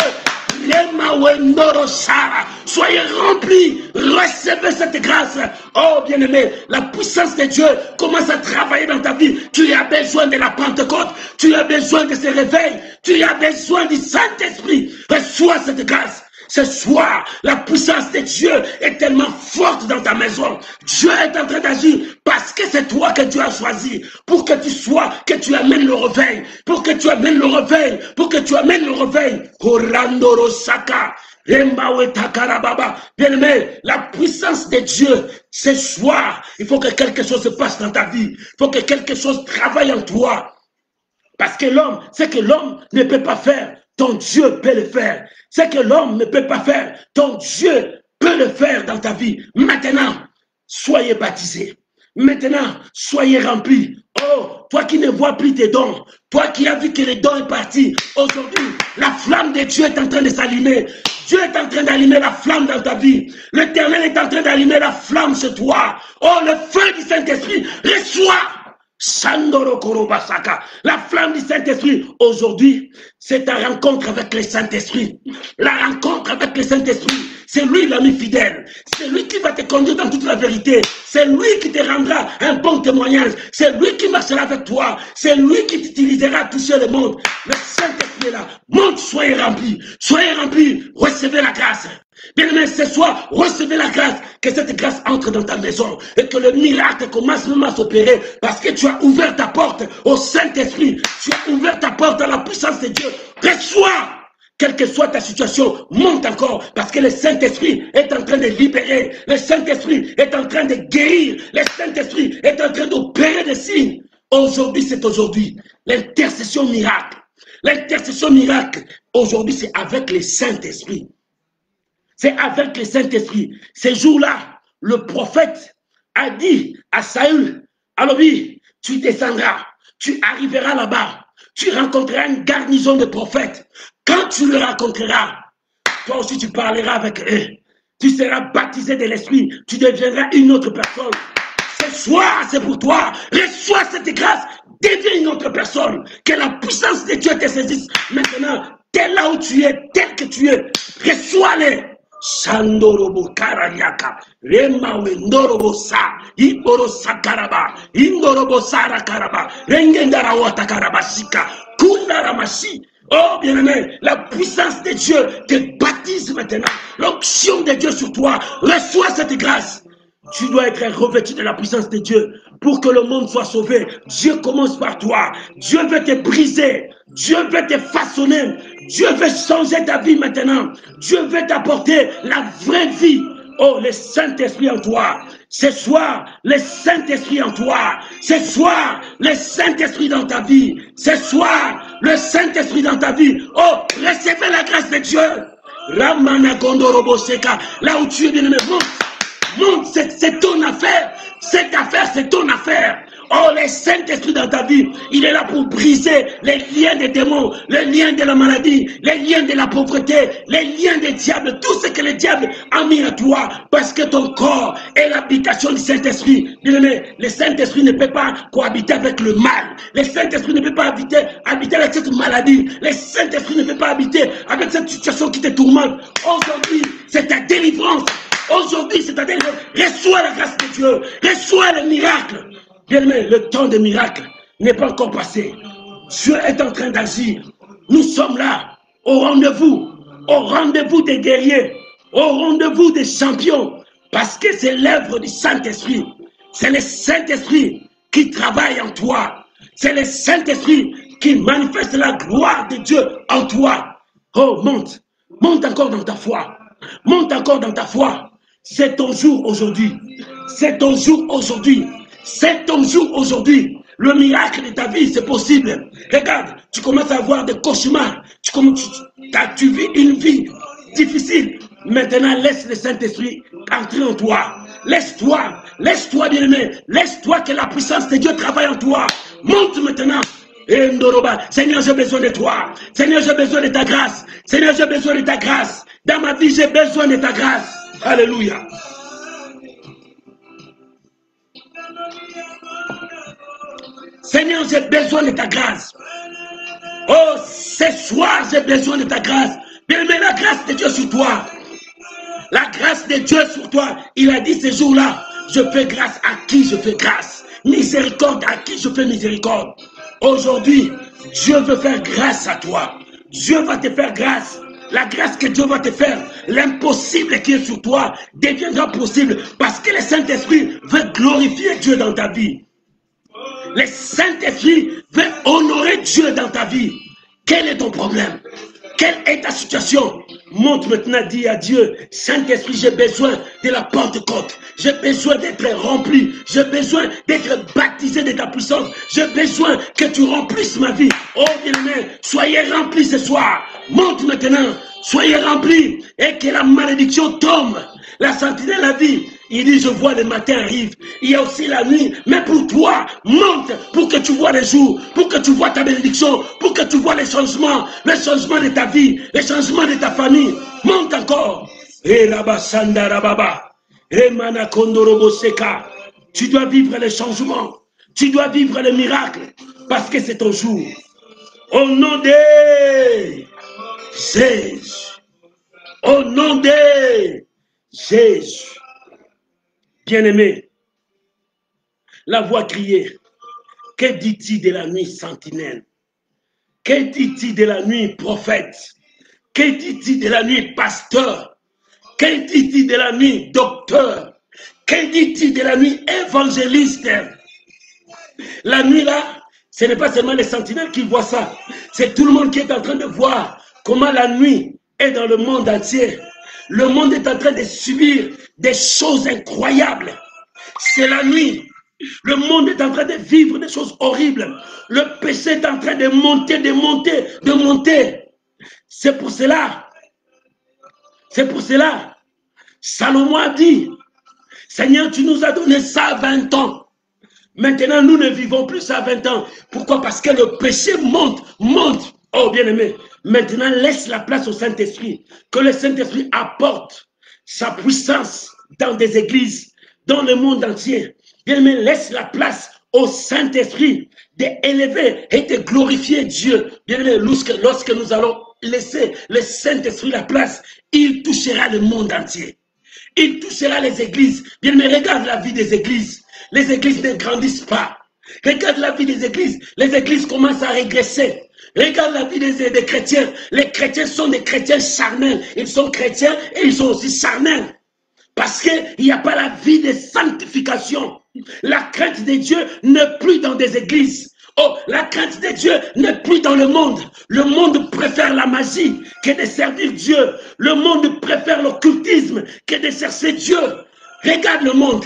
A: Soyez remplis, recevez cette grâce. Oh bien-aimé, la puissance de Dieu commence à travailler dans ta vie. Tu as besoin de la Pentecôte, tu as besoin de ce réveil, tu as besoin du Saint-Esprit. Reçois cette grâce. Ce soir, la puissance de Dieu est tellement forte dans ta maison. Dieu est en train d'agir parce que c'est toi que Dieu a choisi pour que tu sois, que tu amènes le réveil, pour que tu amènes le réveil, pour que tu amènes le réveil. Korandoro Shaka, Bien-aimé, la puissance de Dieu, ce soir, il faut que quelque chose se passe dans ta vie. Il faut que quelque chose travaille en toi. Parce que l'homme, ce que l'homme ne peut pas faire, ton Dieu peut le faire. Ce que l'homme ne peut pas faire, ton Dieu peut le faire dans ta vie. Maintenant, soyez baptisés. Maintenant, soyez remplis. Oh, toi qui ne vois plus tes dons, toi qui as vu que les dons sont partis, aujourd'hui, la flamme de Dieu est en train de s'allumer. Dieu est en train d'allumer la flamme dans ta vie. L'Éternel est en train d'allumer la flamme sur toi. Oh, le feu du Saint-Esprit, reçois. Sandoro Korobasaka, la flamme du Saint-Esprit. Aujourd'hui, c'est ta rencontre avec le Saint-Esprit. La rencontre avec le Saint-Esprit, c'est lui l'ami fidèle. C'est lui qui va te conduire dans toute la vérité. C'est lui qui te rendra un bon témoignage. C'est lui qui marchera avec toi. C'est lui qui t'utilisera à toucher le monde. Le Saint-Esprit est là. Monte, soyez remplis. Soyez remplis. Recevez la grâce. Bien-aimé, ce soir, recevez la grâce, que cette grâce entre dans ta maison et que le miracle commence même à s'opérer parce que tu as ouvert ta porte au Saint-Esprit, tu as ouvert ta porte à la puissance de Dieu. Reçois, quelle que soit ta situation, monte encore parce que le Saint-Esprit est en train de libérer, le Saint-Esprit est en train de guérir, le Saint-Esprit est en train d'opérer des signes. Aujourd'hui, c'est aujourd'hui, l'intercession miracle. L'intercession miracle, aujourd'hui, c'est avec le Saint-Esprit. C'est avec le Saint-Esprit. Ces jours-là, le prophète a dit à Saül, alors oui, tu descendras, tu arriveras là-bas, tu rencontreras une garnison de prophètes. Quand tu le rencontreras, toi aussi tu parleras avec eux. Tu seras baptisé de l'Esprit, tu deviendras une autre personne. Ce soir, c'est pour toi. Reçois cette grâce, deviens une autre personne. Que la puissance de Dieu te saisisse. Maintenant, tel là où tu es, tel que tu es, reçois-les. Sandorobo karariaka, rema wendorobo sa, iboro sakaraba, indorobo sara karaba, rengendara wata karabashika, kundaramashi. Oh bien-aimé, la puissance de Dieu te baptise maintenant. L'onction de Dieu sur toi, reçois cette grâce. Tu dois être revêtu de la puissance de Dieu pour que le monde soit sauvé. Dieu commence par toi. Dieu veut te briser. Dieu veut te façonner. Dieu veut changer ta vie maintenant. Dieu veut t'apporter la vraie vie. Oh, le Saint-Esprit en toi. Ce soir, le Saint-Esprit en toi. Ce soir, le Saint-Esprit dans ta vie. Ce soir, le Saint-Esprit dans ta vie. Oh, recevez la grâce de Dieu. Ramana Gondorobo Seka. Là où tu es bien-aimé, monte, c'est ton affaire. Cette affaire, c'est ton affaire. Oh, le Saint-Esprit dans ta vie, il est là pour briser les liens des démons, les liens de la maladie, les liens de la pauvreté, les liens des diables, tout ce que le diable a mis à toi, parce que ton corps est l'habitation du Saint-Esprit. Bien-aimé, le Saint-Esprit ne peut pas cohabiter avec le mal. Le Saint-Esprit ne peut pas habiter avec cette maladie. Le Saint-Esprit ne peut pas habiter avec cette situation qui te tourmente. Aujourd'hui, c'est ta délivrance. Aujourd'hui, c'est ta délivrance. Reçois la grâce de Dieu. Reçois le miracle. Bien-aimé, le temps des miracles n'est pas encore passé. Dieu est en train d'agir. Nous sommes là, au rendez-vous des guerriers, au rendez-vous des champions, parce que c'est l'œuvre du Saint-Esprit. C'est le Saint-Esprit qui travaille en toi. C'est le Saint-Esprit qui manifeste la gloire de Dieu en toi. Oh, monte encore dans ta foi. Monte encore dans ta foi. C'est ton jour aujourd'hui. C'est ton jour aujourd'hui. C'est ton jour aujourd'hui. Le miracle de ta vie, c'est possible. Regarde, tu commences à avoir des cauchemars. Tu vis une vie difficile. Maintenant, laisse le Saint-Esprit entrer en toi. Laisse-toi bien-aimé. Laisse-toi que la puissance de Dieu travaille en toi. Monte maintenant. Seigneur, j'ai besoin de toi. Seigneur, j'ai besoin de ta grâce. Seigneur, j'ai besoin de ta grâce. Dans ma vie, j'ai besoin de ta grâce. Alléluia. Seigneur, j'ai besoin de ta grâce. Oh, ce soir, j'ai besoin de ta grâce. Bien-aimé, la grâce de Dieu sur toi. La grâce de Dieu sur toi. Il a dit ce jour-là, je fais grâce à qui je fais grâce. Miséricorde à qui je fais miséricorde. Aujourd'hui, Dieu veut faire grâce à toi. Dieu va te faire grâce. La grâce que Dieu va te faire, l'impossible qui est sur toi deviendra possible parce que le Saint-Esprit veut glorifier Dieu dans ta vie. Le Saint-Esprit veut honorer Dieu dans ta vie. Quel est ton problème? Quelle est ta situation? Monte maintenant, dis à Dieu, Saint-Esprit, j'ai besoin de la Pentecôte. J'ai besoin d'être rempli. J'ai besoin d'être baptisé de ta puissance. J'ai besoin que tu remplisses ma vie. Oh bien-aimé, soyez remplis ce soir. Monte maintenant, soyez remplis et que la malédiction tombe. La santé de la vie. Il dit, je vois le matin arrive. Il y a aussi la nuit. Mais pour toi, monte pour que tu vois les jours, pour que tu vois ta bénédiction, pour que tu vois les changements de ta vie, les changements de ta famille. Monte encore. Tu dois vivre les changements. Tu dois vivre les miracles. Parce que c'est ton jour. Au nom de Jésus. Au nom de Jésus. Bien-aimé, la voix criait, que dit-il de la nuit sentinelle? Que dit-il de la nuit prophète? Que dit-il de la nuit pasteur? Que dit-il de la nuit docteur? Que dit-il de la nuit évangéliste? La nuit là, ce n'est pas seulement les sentinelles qui voient ça, c'est tout le monde qui est en train de voir comment la nuit est dans le monde entier. Le monde est en train de subir des choses incroyables. C'est la nuit. Le monde est en train de vivre des choses horribles. Le péché est en train de monter, de monter, de monter. C'est pour cela. Salomon a dit, Seigneur, tu nous as donné ça à 20 ans. Maintenant, nous ne vivons plus ça à 20 ans. Pourquoi? Parce que le péché monte, monte. Oh, bien-aimé, maintenant laisse la place au Saint-Esprit. Que le Saint-Esprit apporte sa puissance dans des églises, dans le monde entier. Bien-aimé, laisse la place au Saint-Esprit d'élever et de glorifier Dieu. Bien-aimé, lorsque nous allons laisser le Saint-Esprit la place, il touchera le monde entier. Il touchera les églises. Bien-aimé, regarde la vie des églises. Les églises ne grandissent pas. Regarde la vie des églises. Les églises commencent à régresser. Regarde la vie des chrétiens. Les chrétiens sont des chrétiens charnels. Ils sont chrétiens et ils sont aussi charnels. Parce qu'il n'y a pas la vie de sanctification. La crainte de Dieu n'est plus dans des églises. Oh, la crainte de Dieu n'est plus dans le monde. Le monde préfère la magie que de servir Dieu. Le monde préfère l'occultisme que de chercher Dieu. Regarde le monde.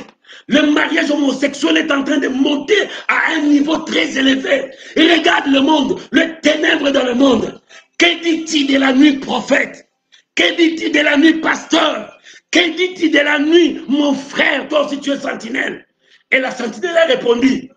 A: Le mariage homosexuel est en train de monter à un niveau très élevé. Et regarde le monde, le ténèbre dans le monde. Que dit-il de la nuit, prophète? Que dit-il de la nuit, pasteur? Que dit-il de la nuit, mon frère, toi aussi tu es sentinelle? Et la sentinelle a répondu,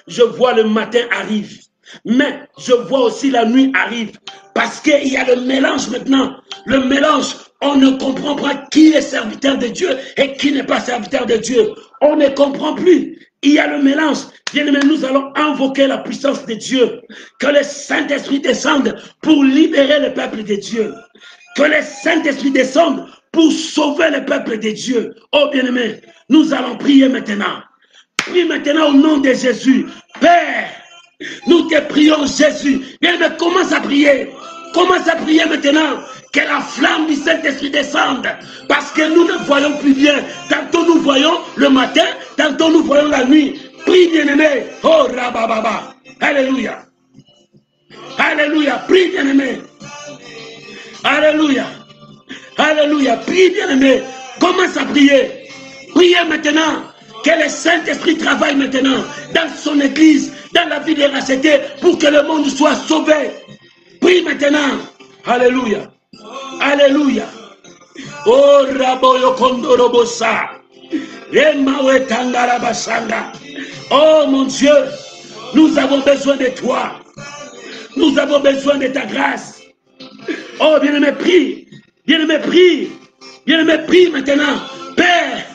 A: je vois le matin arrive, mais je vois aussi la nuit arrive. Parce qu'il y a le mélange maintenant. Le mélange, on ne comprend pas qui est serviteur de Dieu et qui n'est pas serviteur de Dieu. On ne comprend plus. Il y a le mélange. Bien-aimés, nous allons invoquer la puissance de Dieu. Que le Saint-Esprit descende pour libérer le peuple de Dieu. Que le Saint-Esprit descende pour sauver le peuple de Dieu. Oh bien-aimés, nous allons prier maintenant. Prie maintenant au nom de Jésus. Père, nous te prions Jésus. Bien-aimés, commence à prier. Commence à prier maintenant. Que la flamme du Saint-Esprit descende. Parce que nous ne voyons plus bien. Tantôt nous voyons le matin, tantôt nous voyons la nuit. Prie bien-aimé. Oh rabababa. Alléluia. Alléluia. Prie bien-aimé. Alléluia. Alléluia. Prie bien-aimé. Commence à prier. Priez maintenant. Que le Saint-Esprit travaille maintenant dans son église, dans la vie des rachetés, pour que le monde soit sauvé. Prie maintenant. Alléluia. Alléluia. Oh Raboyo Kondorobosa. Remawe Tangarabasanga. Oh mon Dieu, nous avons besoin de toi. Nous avons besoin de ta grâce. Oh bien-aimé, prie. Bien-aimé, prie. Bien-aimé, prie maintenant. Père,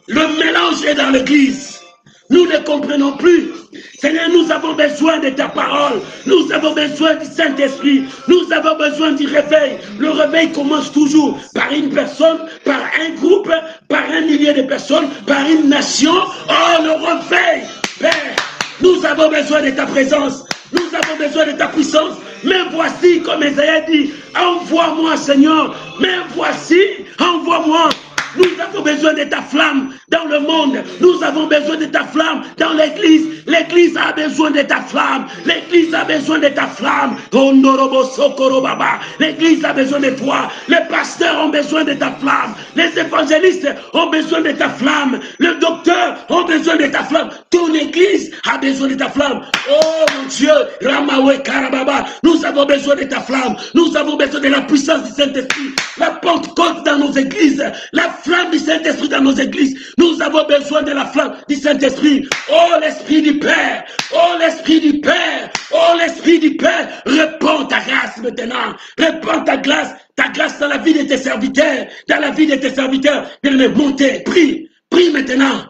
A: le mélange est dans l'église. Nous ne comprenons plus. Seigneur, nous avons besoin de ta parole. Nous avons besoin du Saint-Esprit. Nous avons besoin du réveil. Le réveil commence toujours par une personne, par un groupe, par un millier de personnes, par une nation. Oh, le réveil. Père, nous avons besoin de ta présence. Nous avons besoin de ta puissance. Mais voici, comme Isaïe dit, envoie-moi, Seigneur. Mais voici, envoie-moi. Nous avons besoin de ta flamme dans le monde. Nous avons besoin de ta flamme dans l'église. L'église L'église a besoin de ta flamme. L'église a besoin de ta flamme. Ondorobo Sokoro Baba. L'église a besoin de toi. Les pasteurs ont besoin de ta flamme. Les évangélistes ont besoin de ta flamme. Les docteurs ont besoin de ta flamme. Ton église a besoin de ta flamme. Oh mon Dieu, Ramawe Karababa, nous avons besoin de ta flamme. Nous avons besoin de la puissance du Saint-Esprit. La Pentecôte dans nos églises. La flamme du Saint-Esprit dans nos églises. Nous avons besoin de la flamme du Saint-Esprit. Oh l'Esprit du Père. Oh l'Esprit du Père. Oh l'Esprit du Père. Répands ta grâce maintenant. Répands ta grâce dans la vie de tes serviteurs. Dans la vie de tes serviteurs. Bien-aimé, montez, prie. Prie maintenant.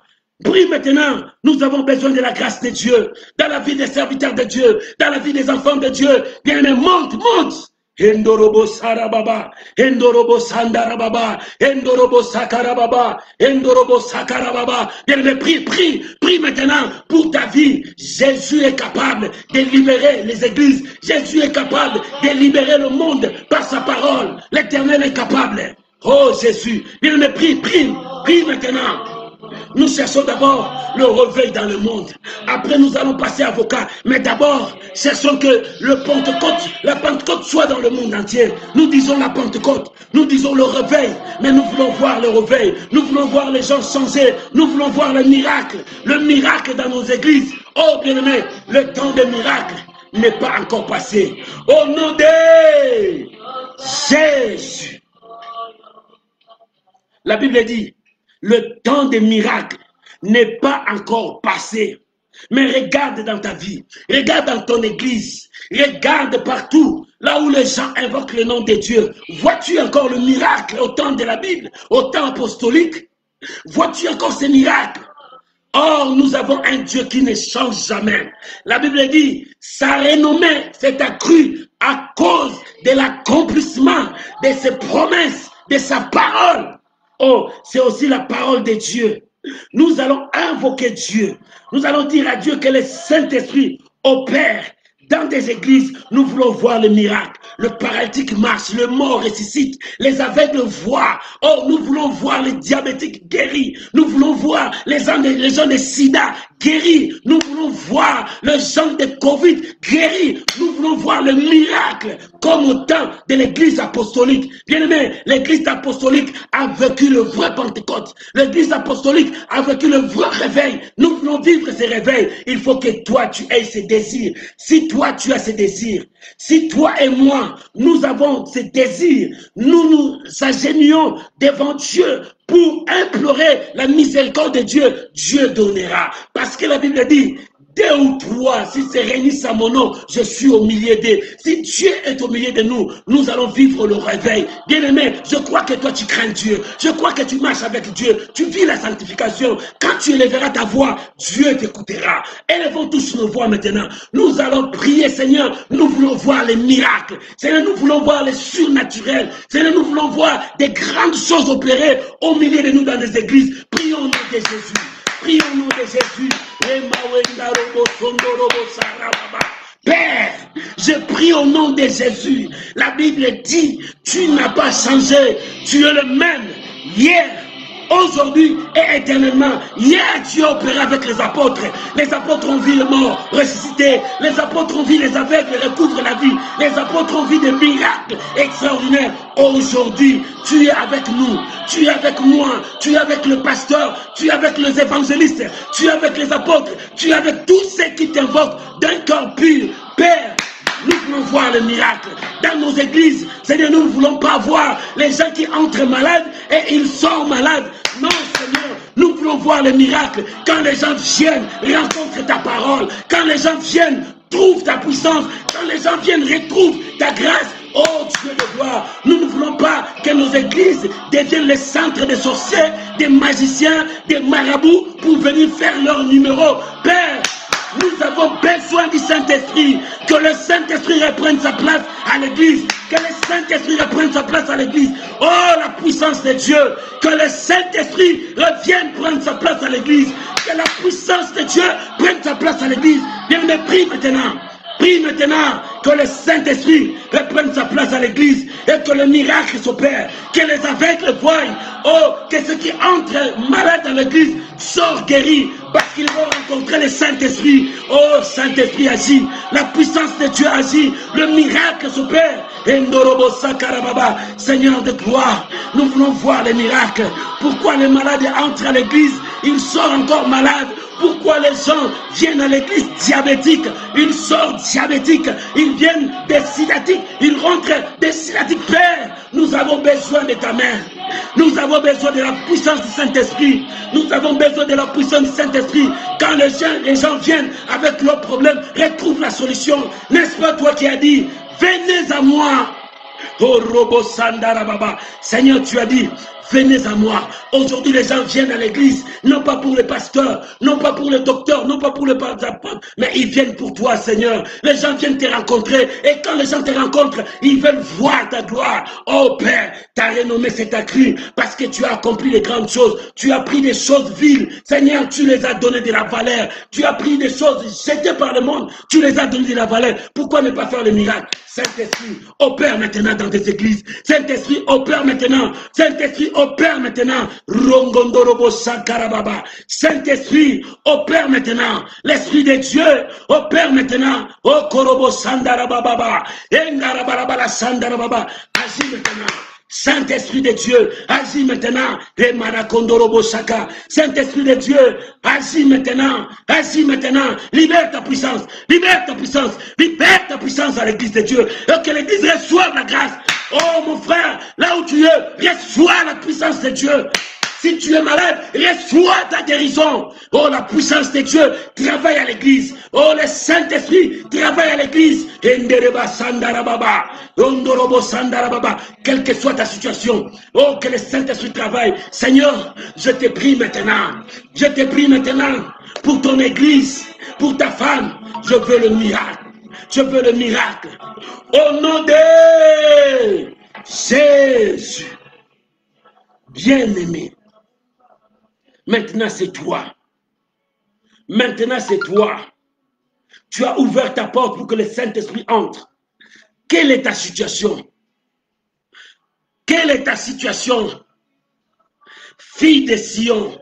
A: Prie maintenant, nous avons besoin de la grâce de Dieu, dans la vie des serviteurs de Dieu, dans la vie des enfants de Dieu. Bien-aimé, monte, monte. Endorobo Sarababa, Endorobo Sandarababa, Endorobo Sakarababa, Endorobo Sakarababa. Bien-aimé, prie maintenant pour ta vie. Jésus est capable de libérer les églises. Jésus est capable de libérer le monde par sa parole. L'Éternel est capable. Oh Jésus, bien-aimé, prie maintenant. Nous cherchons d'abord le réveil dans le monde. Après, nous allons passer avocat. Mais d'abord, cherchons que la Pentecôte soit dans le monde entier. Nous disons la Pentecôte, nous disons le réveil. Mais nous voulons voir le réveil. Nous voulons voir les gens changer. Nous voulons voir le miracle dans nos églises. Oh bien-aimé, le temps des miracles n'est pas encore passé. Au nom de Jésus. La Bible dit, le temps des miracles n'est pas encore passé. Mais regarde dans ta vie, regarde dans ton église, regarde partout, là où les gens invoquent le nom de Dieu. Vois-tu encore le miracle au temps de la Bible, au temps apostolique? Vois-tu encore ces miracles? Or, nous avons un Dieu qui ne change jamais. La Bible dit, sa renommée s'est accrue à cause de l'accomplissement de ses promesses, de sa parole. Oh, c'est aussi la parole de Dieu. Nous allons invoquer Dieu. Nous allons dire à Dieu que le Saint-Esprit opère dans des églises. Nous voulons voir le miracle. Le paralytique marche, le mort ressuscite, les aveugles voient. Oh, nous voulons voir les diabétiques guéris. Nous voulons voir les gens de sida guéris. Nous voulons voir les gens de Covid guéris. Nous voulons voir le miracle comme au temps de l'église apostolique. Bien-aimé, l'église apostolique a vécu le vrai Pentecôte. L'église apostolique a vécu le vrai réveil. Nous voulons vivre ce réveil. Il faut que toi, tu aies ce désir. Si toi, tu as ce désir, si toi et moi, nous avons ce désir, nous nous agenouillons devant Dieu pour implorer la miséricorde de Dieu, Dieu donnera. Parce que la Bible dit, 2 ou 3, si c'est réunissent à mon nom, je suis au milieu d'eux. Si Dieu est au milieu de nous, nous allons vivre le réveil. Bien-aimé, je crois que toi tu crains Dieu. Je crois que tu marches avec Dieu. Tu vis la sanctification. Quand tu élèveras ta voix, Dieu t'écoutera. Élevons tous nos voix maintenant. Nous allons prier, Seigneur. Nous voulons voir les miracles. Seigneur, nous voulons voir les surnaturels. Seigneur, nous voulons voir des grandes choses opérées au milieu de nous dans les églises. Prions au nom de Jésus. Prions au nom de Jésus. Père, je prie au nom de Jésus. La Bible dit, tu n'as pas changé. Tu es le même hier, aujourd'hui et éternellement. Hier, tu as opéré avec les apôtres. Les apôtres ont vu les morts ressusciter. Les apôtres ont vu les aveugles recouvrer la vie. Les apôtres ont vu des miracles extraordinaires. Aujourd'hui, tu es avec nous. Tu es avec moi. Tu es avec le pasteur. Tu es avec les évangélistes. Tu es avec les apôtres. Tu es avec tous ceux qui t'invoquent d'un cœur pur. Père, nous voulons voir le miracle dans nos églises. Seigneur, nous ne voulons pas voir les gens qui entrent malades et ils sortent malades. Non, Seigneur, nous voulons voir le miracle quand les gens viennent rencontrer ta parole, quand les gens viennent trouvent ta puissance, quand les gens viennent retrouvent ta grâce. Oh Dieu de gloire, nous ne voulons pas que nos églises deviennent les centres des sorciers, des magiciens, des marabouts pour venir faire leur numéro. Père, nous avons besoin du Saint-Esprit. Que le Saint-Esprit reprenne sa place à l'église. Que le Saint-Esprit reprenne sa place à l'église. Oh, la puissance de Dieu. Que le Saint-Esprit revienne prendre sa place à l'église. Que la puissance de Dieu prenne sa place à l'église. Bien-aimé, prie maintenant. Prie maintenant Que le Saint-Esprit reprenne sa place à l'église et que le miracle s'opère. Que les aveugles voient. Oh, que ceux qui entrent malades dans l'église sortent guéris parce qu'ils vont rencontrer le Saint-Esprit. Oh, Saint-Esprit agit. La puissance de Dieu agit. Le miracle s'opère. Seigneur de gloire, nous voulons voir les miracles. Pourquoi les malades entrent à l'église, ils sortent encore malades? Pourquoi les gens viennent à l'église diabétique, ils sortent diabétiques, ils viennent des sidatiques, ils rentrent des sidatiques? Père, nous avons besoin de ta main. Nous avons besoin de la puissance du Saint-Esprit. Nous avons besoin de la puissance du Saint-Esprit. Quand les gens viennent avec leurs problèmes, retrouvent la solution. N'est-ce pas toi qui as dit, venez à moi. Oh, Robo Sandarababa. Seigneur, tu as dit, venez à moi. Aujourd'hui, les gens viennent à l'église, non pas pour les pasteurs, non pas pour les docteurs, non pas pour les apôtres, mais ils viennent pour toi, Seigneur. Les gens viennent te rencontrer, et quand les gens te rencontrent, ils veulent voir ta gloire. Oh Père, ta renommée s'est accrue, parce que tu as accompli les grandes choses. Tu as pris des choses viles, Seigneur, tu les as données de la valeur. Tu as pris des choses jetées par le monde, tu les as données de la valeur. Pourquoi ne pas faire le miracle? Saint-Esprit, opère maintenant dans tes églises. Saint-Esprit, opère maintenant. Saint-Esprit, opère maintenant. Rongondorobo Sankarababa. Saint-Esprit, opère maintenant. L'Esprit de Dieu, opère maintenant. Oh Korobo Sandarababa. Engarabarabala Sandarababa. Agis maintenant. Saint-Esprit de Dieu, agis maintenant. Saint-Esprit de Dieu, agis maintenant. Agis maintenant. Libère ta puissance. Libère ta puissance. Libère ta puissance à l'église de Dieu. Et que l'église reçoive la grâce. Oh mon frère, là où tu es, reçois la puissance de Dieu. Si tu es malade, reçois ta guérison. Oh, la puissance de Dieu travaille à l'église. Oh, le Saint-Esprit travaille à l'église. Quelle que soit ta situation, oh, que le Saint-Esprit travaille. Seigneur, je te prie maintenant. Je te prie maintenant pour ton église, pour ta femme. Je veux le miracle. Je veux le miracle. Au nom de Jésus. Bien-aimé. Maintenant, c'est toi. Maintenant, c'est toi. Tu as ouvert ta porte pour que le Saint-Esprit entre. Quelle est ta situation? Quelle est ta situation? Fille de Sion,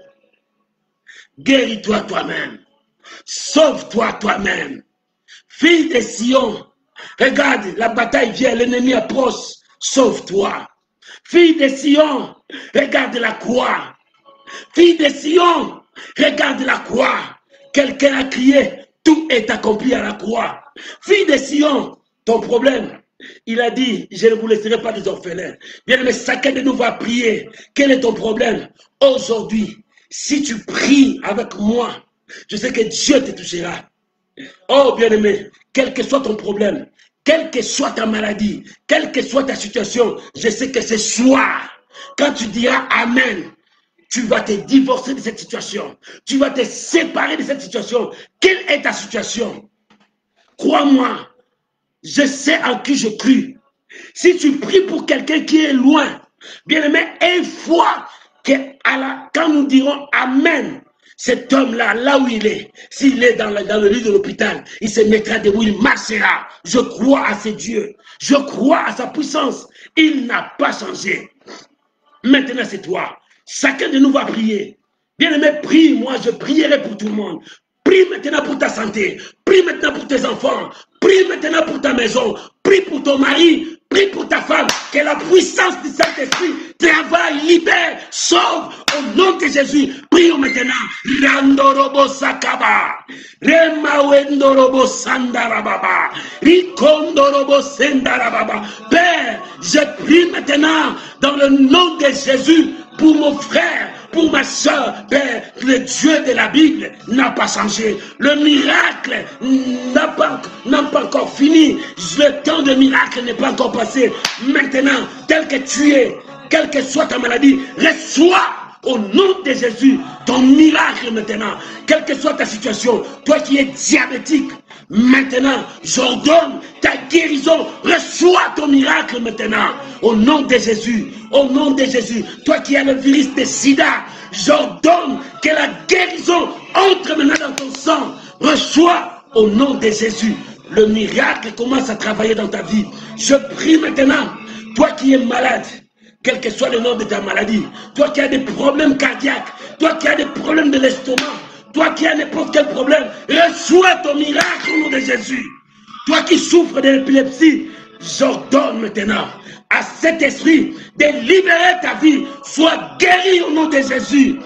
A: guéris-toi toi-même. Sauve-toi toi-même. Fille de Sion, regarde, la bataille vient, l'ennemi approche. Sauve-toi. Fille de Sion, regarde la croix. Fille de Sion, regarde la croix. Quelqu'un a crié, tout est accompli à la croix. Fille de Sion, ton problème, il a dit, je ne vous laisserai pas des orphelins. Bien aimé, chacun de nous va prier. Quel est ton problème? Aujourd'hui, si tu pries avec moi, je sais que Dieu te touchera. Oh bien aimé, quel que soit ton problème, quelle que soit ta maladie, quelle que soit ta situation, je sais que ce soir, quand tu diras Amen, tu vas te divorcer de cette situation. Tu vas te séparer de cette situation. Quelle est ta situation? Crois-moi, je sais en qui je crie. Si tu pries pour quelqu'un qui est loin, bien aimé, une fois que quand nous dirons Amen, cet homme-là, là où il est, s'il est dans le lit de l'hôpital, il se mettra debout, il marchera. Je crois à ce Dieu. Je crois à sa puissance. Il n'a pas changé. Maintenant, c'est toi. Chacun de nous va prier. Bien-aimé, prie, moi je prierai pour tout le monde. Prie maintenant pour ta santé. Prie maintenant pour tes enfants. Prie maintenant pour ta maison. Prie pour ton mari. Prie pour ta femme. Que la puissance du Saint-Esprit travaille, libère, sauve au nom de Jésus. Prions maintenant. Randorobo Sakaba. Remawendorobo Sandarababa. Rikondorobo Sendarababa. Père, je prie maintenant dans le nom de Jésus pour mon frère, pour ma soeur. Père, le Dieu de la Bible n'a pas changé. Le miracle n'a pas encore fini. Le temps de miracle n'est pas encore passé. Maintenant, tel que tu es, quelle que soit ta maladie, reçois au nom de Jésus ton miracle maintenant. Quelle que soit ta situation, toi qui es diabétique, maintenant, j'ordonne ta guérison. Reçois ton miracle maintenant. Au nom de Jésus. Au nom de Jésus. Toi qui as le virus de sida, j'ordonne que la guérison entre maintenant dans ton sang. Reçois au nom de Jésus le miracle commence à travailler dans ta vie. Je prie maintenant, toi qui es malade, quel que soit le nom de ta maladie, toi qui as des problèmes cardiaques, toi qui as des problèmes de l'estomac, toi qui as n'importe quel problème, reçois ton miracle au nom de Jésus. Toi qui souffres de l'épilepsie, j'ordonne maintenant à cet esprit de libérer ta vie. Sois guéri au nom de Jésus.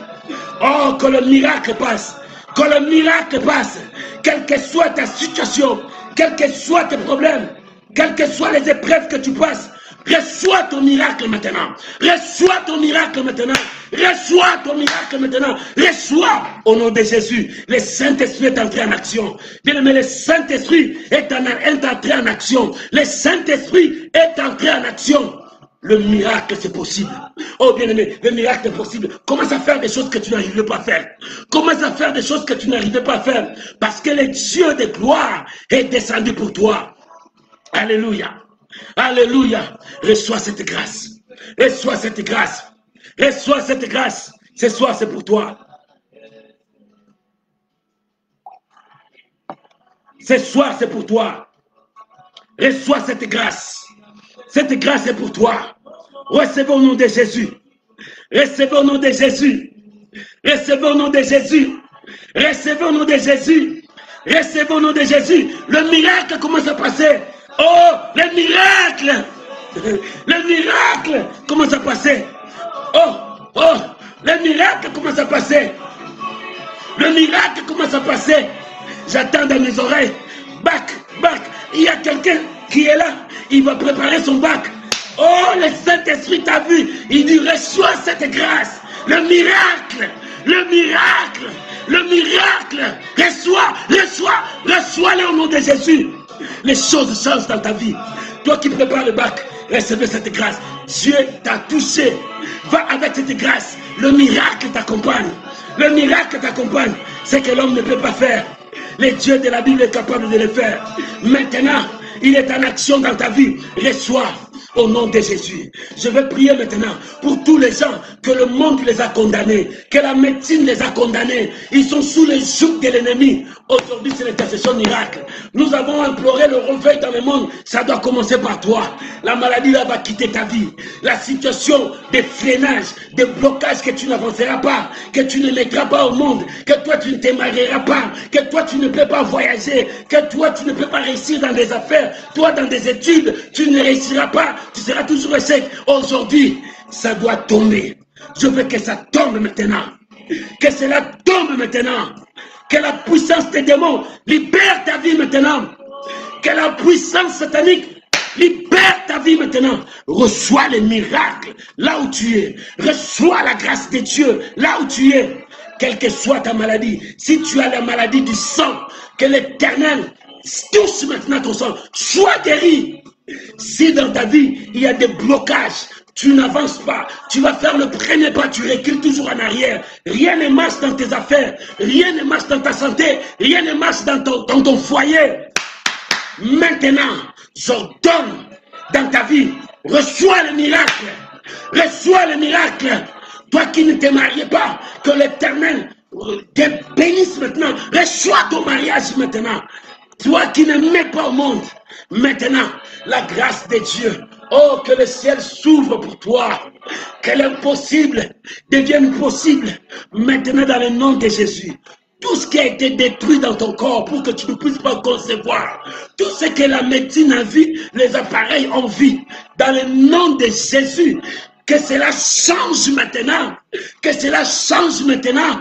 A: Oh, que le miracle passe. Que le miracle passe. Quelle que soit ta situation, quels que soient tes problèmes, quelles que soient les épreuves que tu passes, reçois ton miracle maintenant. Reçois ton miracle maintenant. Reçois ton miracle maintenant. Reçois au nom de Jésus. Le Saint-Esprit est entré en action. Bien-aimé, le Saint-Esprit est entré en action. Le Saint-Esprit est entré en action. Le miracle, c'est possible. Oh bien-aimé, le miracle est possible. Commence à faire des choses que tu n'arrivais pas à faire. Commence à faire des choses que tu n'arrivais pas à faire. Parce que le Dieu de gloire est descendu pour toi. Alléluia. Alléluia. Reçois cette grâce. Reçois cette grâce. Reçois cette grâce. Ce soir, c'est pour toi. Ce soir, c'est pour toi. Reçois cette grâce. Cette grâce est pour toi. Recevez au nom de Jésus. Recevez au nom de Jésus. Recevez au nom de Jésus. Recevez au nom de Jésus. Recevez au nom de Jésus. Le miracle commence à passer. Oh, le miracle. Le miracle commence à passer. Oh, oh, le miracle commence à passer. Le miracle commence à passer. J'attends dans mes oreilles. Bac, bac. Il y a quelqu'un qui est là. Il va préparer son bac. Oh, le Saint-Esprit t'a vu. Il dit, reçois cette grâce. Le miracle. Le miracle. Le miracle. Reçois, reçois, reçois-le au nom de Jésus. Les choses changent dans ta vie. Toi qui prépares le bac, recevez cette grâce. Dieu t'a touché. Va avec cette grâce. Le miracle t'accompagne. Le miracle t'accompagne. C'est que l'homme ne peut pas faire. Le Dieu de la Bible est capable de le faire. Maintenant, il est en action dans ta vie. Reçois au nom de Jésus. Je vais prier maintenant pour tous les gens que le monde les a condamnés, que la médecine les a condamnés. Ils sont sous les jougs de l'ennemi. Aujourd'hui, c'est l'intercession miracle. Nous avons imploré le réveil dans le monde. Ça doit commencer par toi. La maladie là va quitter ta vie. La situation de freinage, de blocage que tu n'avanceras pas, que tu ne mettras pas au monde, que toi tu ne te marieras pas, que toi tu ne peux pas voyager, que toi tu ne peux pas réussir dans des affaires, toi dans des études, tu ne réussiras pas, tu seras toujours échec. Aujourd'hui, ça doit tomber. Je veux que ça tombe maintenant. Que cela tombe maintenant. Que la puissance des démons libère ta vie maintenant. Que la puissance satanique libère ta vie maintenant. Reçois les miracles là où tu es. Reçois la grâce de Dieu là où tu es. Quelle que soit ta maladie. Si tu as la maladie du sang, que l'Éternel touche maintenant ton sang. Sois guéri. Si dans ta vie, il y a des blocages, tu n'avances pas, tu vas faire le premier pas, tu recules toujours en arrière. Rien ne marche dans tes affaires, rien ne marche dans ta santé, rien ne marche dans ton foyer. Maintenant, j'ordonne dans ta vie, reçois le miracle. Reçois le miracle. Toi qui ne t'es marié pas, que l'Éternel te bénisse maintenant. Reçois ton mariage maintenant. Toi qui ne mets pas au monde, maintenant, la grâce de Dieu. Oh, que le ciel s'ouvre pour toi. Que l'impossible devienne possible. Maintenant, dans le nom de Jésus. Tout ce qui a été détruit dans ton corps pour que tu ne puisses pas concevoir. Tout ce que la médecine a vu, les appareils ont vu. Dans le nom de Jésus. Que cela change maintenant. Que cela change maintenant.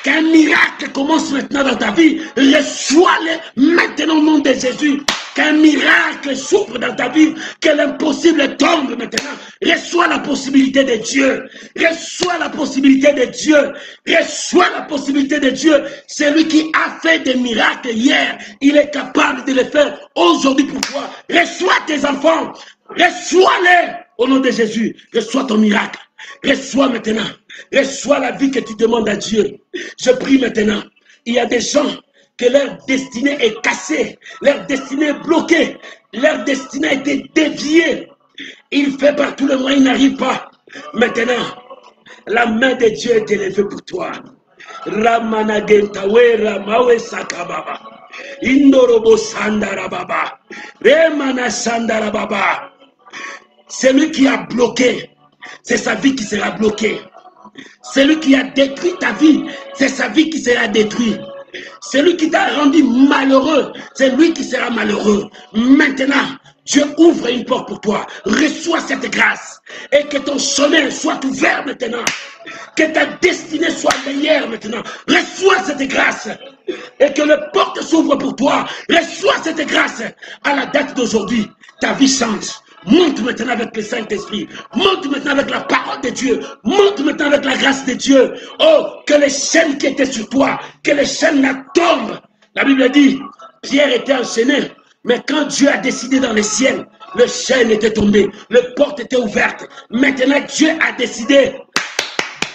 A: Qu'un miracle commence maintenant dans ta vie. Reçois-le maintenant au nom de Jésus. Qu'un miracle s'ouvre dans ta vie. Que l'impossible tombe maintenant. Reçois la possibilité de Dieu. Reçois la possibilité de Dieu. Reçois la possibilité de Dieu. Celui qui a fait des miracles hier, il est capable de le faire aujourd'hui pour toi. Reçois tes enfants. Reçois-les au nom de Jésus. Reçois ton miracle. Reçois maintenant. Reçois la vie que tu demandes à Dieu. Je prie maintenant. Il y a des gens que leur destinée est cassée. Leur destinée est bloquée. Leur destinée a été déviée. Il fait par tous les moyens, il n'arrive pas. Maintenant, la main de Dieu est élevée pour toi. Ramanagentawe Ramawe Sakababa. Indorobo Sandarababa. Remana Sandarababa. Celui qui a bloqué, c'est sa vie qui sera bloquée. Celui qui a détruit ta vie, c'est sa vie qui sera détruite. Celui qui t'a rendu malheureux, c'est lui qui sera malheureux. Maintenant, Dieu ouvre une porte pour toi. Reçois cette grâce. Et que ton chemin soit ouvert maintenant. Que ta destinée soit meilleure maintenant. Reçois cette grâce. Et que les portes s'ouvrent pour toi. Reçois cette grâce. À la date d'aujourd'hui, ta vie change. Monte maintenant avec le Saint-Esprit. Monte maintenant avec la parole de Dieu. Monte maintenant avec la grâce de Dieu. Oh, que les chaînes qui étaient sur toi, que les chaînes la tombent. La Bible dit, Pierre était enchaîné. Mais quand Dieu a décidé dans les ciels, le chaîne était tombé, les portes étaient ouvertes. Maintenant, Dieu a décidé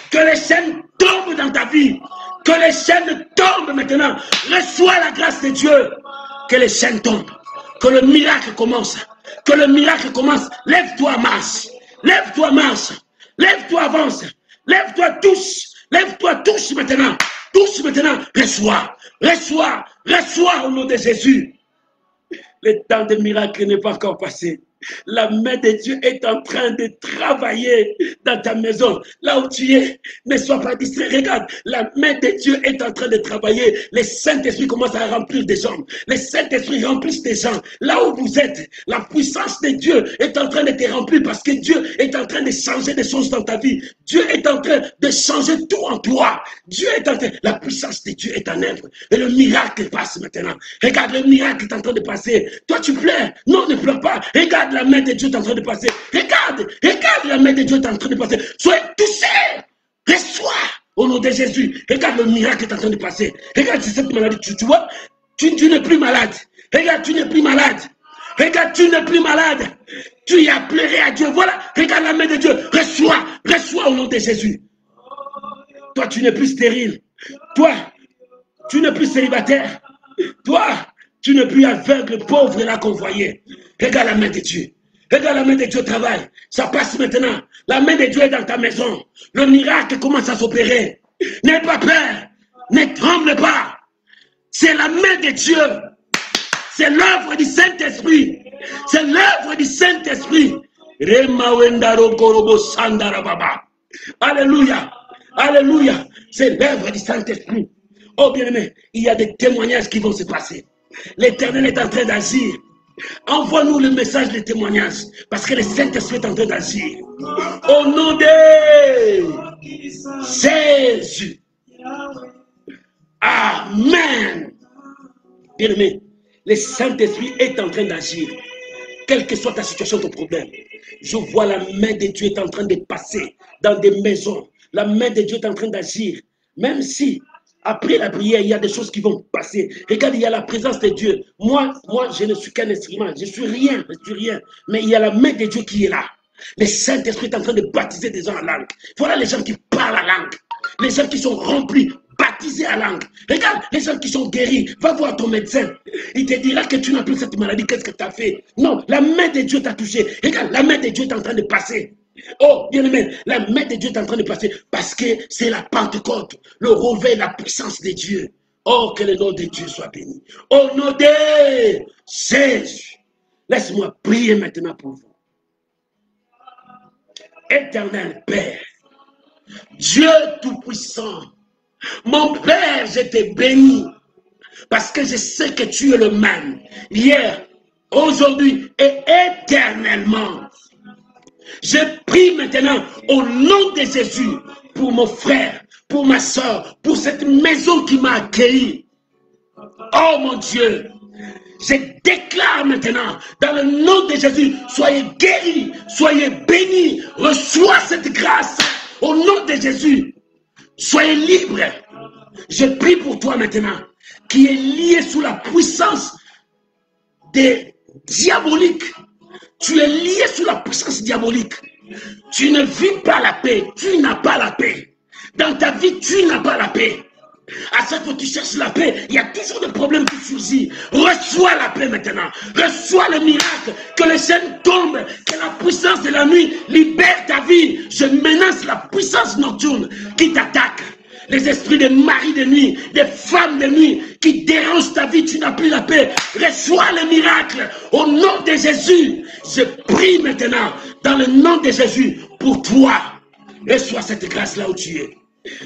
A: que les chaînes tombent dans ta vie. Que les chaînes tombent maintenant. Reçois la grâce de Dieu. Que les chaînes tombent. Que le miracle commence. Que le miracle commence. Lève-toi, marche. Lève-toi, marche. Lève-toi, avance. Lève-toi, touche. Lève-toi, touche maintenant. Touche maintenant. Reçois. Reçois. Reçois au nom de Jésus. Le temps de miracle n'est pas encore passé. La main de Dieu est en train de travailler dans ta maison. Là où tu es, ne sois pas distrait. Regarde, la main de Dieu est en train de travailler. Le Saint-Esprit commence à remplir des gens. Le Saint-Esprit remplisse des gens. Là où vous êtes, la puissance de Dieu est en train de te remplir parce que Dieu est en train de changer des choses dans ta vie. Dieu est en train de changer tout en toi. Dieu est en train, la puissance de Dieu est en œuvre. Et le miracle passe maintenant. Regarde, le miracle est en train de passer. Toi, tu pleures. Non, ne pleure pas. Regarde, la main de Dieu est en train de passer. Regarde, regarde, la main de Dieu est en train de passer. Soyez touchés. Reçois au nom de Jésus. Regarde, le miracle est en train de passer. Regarde, c'est cette maladie. Tu vois, tu n'es plus malade. Regarde, tu n'es plus malade. Regarde, tu n'es plus malade. Tu y as pleuré à Dieu. Voilà, regarde la main de Dieu. Reçois, reçois au nom de Jésus. Toi, tu n'es plus stérile. Toi, tu n'es plus célibataire. Toi, tu n'es plus aveugle, pauvre et là qu'on voyait. Regarde la main de Dieu. Regarde la main de Dieu au travail. Ça passe maintenant. La main de Dieu est dans ta maison. Le miracle commence à s'opérer. N'aie pas peur. Ne tremble pas. C'est la main de Dieu. C'est l'œuvre du Saint-Esprit. C'est l'œuvre du Saint-Esprit. Alléluia. Alléluia. C'est l'œuvre du Saint-Esprit. Oh bien-aimé, il y a des témoignages qui vont se passer. L'Éternel est en train d'agir. Envoie-nous le message de témoignage parce que le Saint-Esprit est en train d'agir. Au nom de Jésus. Amen. Bien-aimé, le Saint-Esprit est en train d'agir. Quelle que soit ta situation, ton problème, je vois la main de Dieu est en train de passer dans des maisons. La main de Dieu est en train d'agir. Même si après la prière, il y a des choses qui vont passer. Regarde, il y a la présence de Dieu. Moi, je ne suis qu'un instrument. Je suis rien. Mais il y a la main de Dieu qui est là. Le Saint-Esprit est en train de baptiser des gens en langue. Voilà les gens qui parlent la langue. Les gens qui sont remplis, baptisés à langue. Regarde, les gens qui sont guéris. Va voir ton médecin. Il te dira que tu n'as plus cette maladie. Qu'est-ce que tu as fait? Non, la main de Dieu t'a touché. Regarde, la main de Dieu est en train de passer. Oh, bien aimé, la main de Dieu est en train de passer parce que c'est la Pentecôte, le réveil, la puissance de Dieu. Oh, que le nom de Dieu soit béni. Au nom de Jésus. Laisse-moi prier maintenant pour vous. Éternel Père, Dieu Tout-Puissant, mon Père, je te bénis parce que je sais que tu es le même, hier, aujourd'hui et éternellement. Je prie maintenant au nom de Jésus pour mon frère, pour ma soeur, pour cette maison qui m'a accueilli. Oh mon Dieu, je déclare maintenant dans le nom de Jésus, soyez guéris, soyez bénis, reçois cette grâce au nom de Jésus. Soyez libres. Je prie pour toi maintenant, qui est lié sous la puissance des diaboliques. Tu es lié sous la puissance diabolique. Tu ne vis pas la paix. Tu n'as pas la paix. Dans ta vie, tu n'as pas la paix. À chaque fois que tu cherches la paix, il y a toujours des problèmes qui surgissent. Reçois la paix maintenant. Reçois le miracle. Que les chaînes tombent. Que la puissance de la nuit libère ta vie. Je menace la puissance nocturne qui t'attaque. Les esprits des maris de nuit, des femmes de nuit qui dérangent ta vie, tu n'as plus la paix. Reçois le miracle au nom de Jésus. Je prie maintenant dans le nom de Jésus pour toi. Reçois cette grâce là où tu es.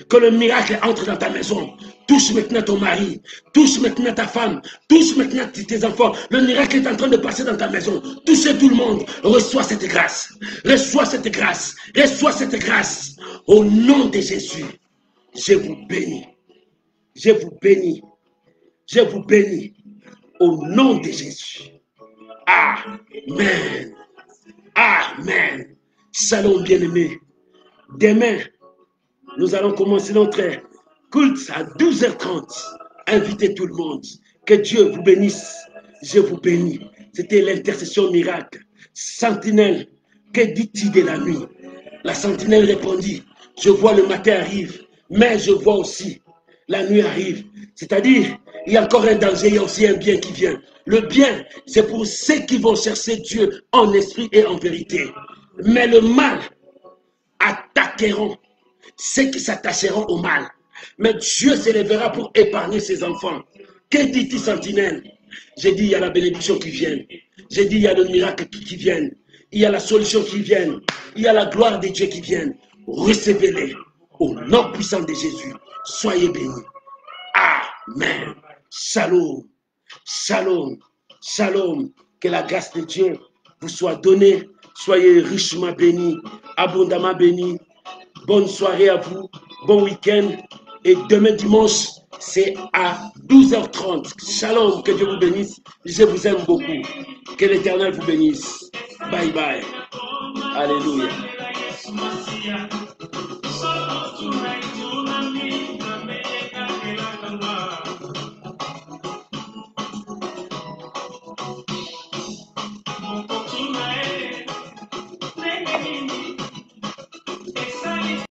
A: Que le miracle entre dans ta maison. Touche maintenant ton mari. Touche maintenant ta femme. Touche maintenant tes enfants. Le miracle est en train de passer dans ta maison. Touchez tout le monde. Reçois cette grâce. Reçois cette grâce. Reçois cette grâce. Au nom de Jésus. Je vous bénis. Je vous bénis. Je vous bénis. Au nom de Jésus. Amen. Amen. Shalom bien-aimé. Demain, nous allons commencer notre culte à 12h30. Invitez tout le monde. Que Dieu vous bénisse. Je vous bénis. C'était l'intercession miracle. Sentinelle, que dis-tu de la nuit? La sentinelle répondit, je vois le matin arrive, mais je vois aussi la nuit arrive. C'est-à-dire, il y a encore un danger, il y a aussi un bien qui vient. Le bien, c'est pour ceux qui vont chercher Dieu en esprit et en vérité. Mais le mal attaqueront ceux qui s'attacheront au mal. Mais Dieu s'élèvera pour épargner ses enfants. Que dit-il, sentinelle? J'ai dit, il y a la bénédiction qui vient. J'ai dit, il y a le miracle qui vient. Il y a la solution qui vient. Il y a la gloire de Dieu qui vient. Recevez-les au nom puissant de Jésus. Soyez bénis. Amen. Shalom. Shalom. Shalom. Que la grâce de Dieu vous soit donnée. Soyez richement bénis, abondamment bénis. Bonne soirée à vous. Bon week-end. Et demain dimanche, c'est à 12h30. Shalom, que Dieu vous bénisse. Je vous aime beaucoup. Que l'Éternel vous bénisse. Bye bye. Alléluia.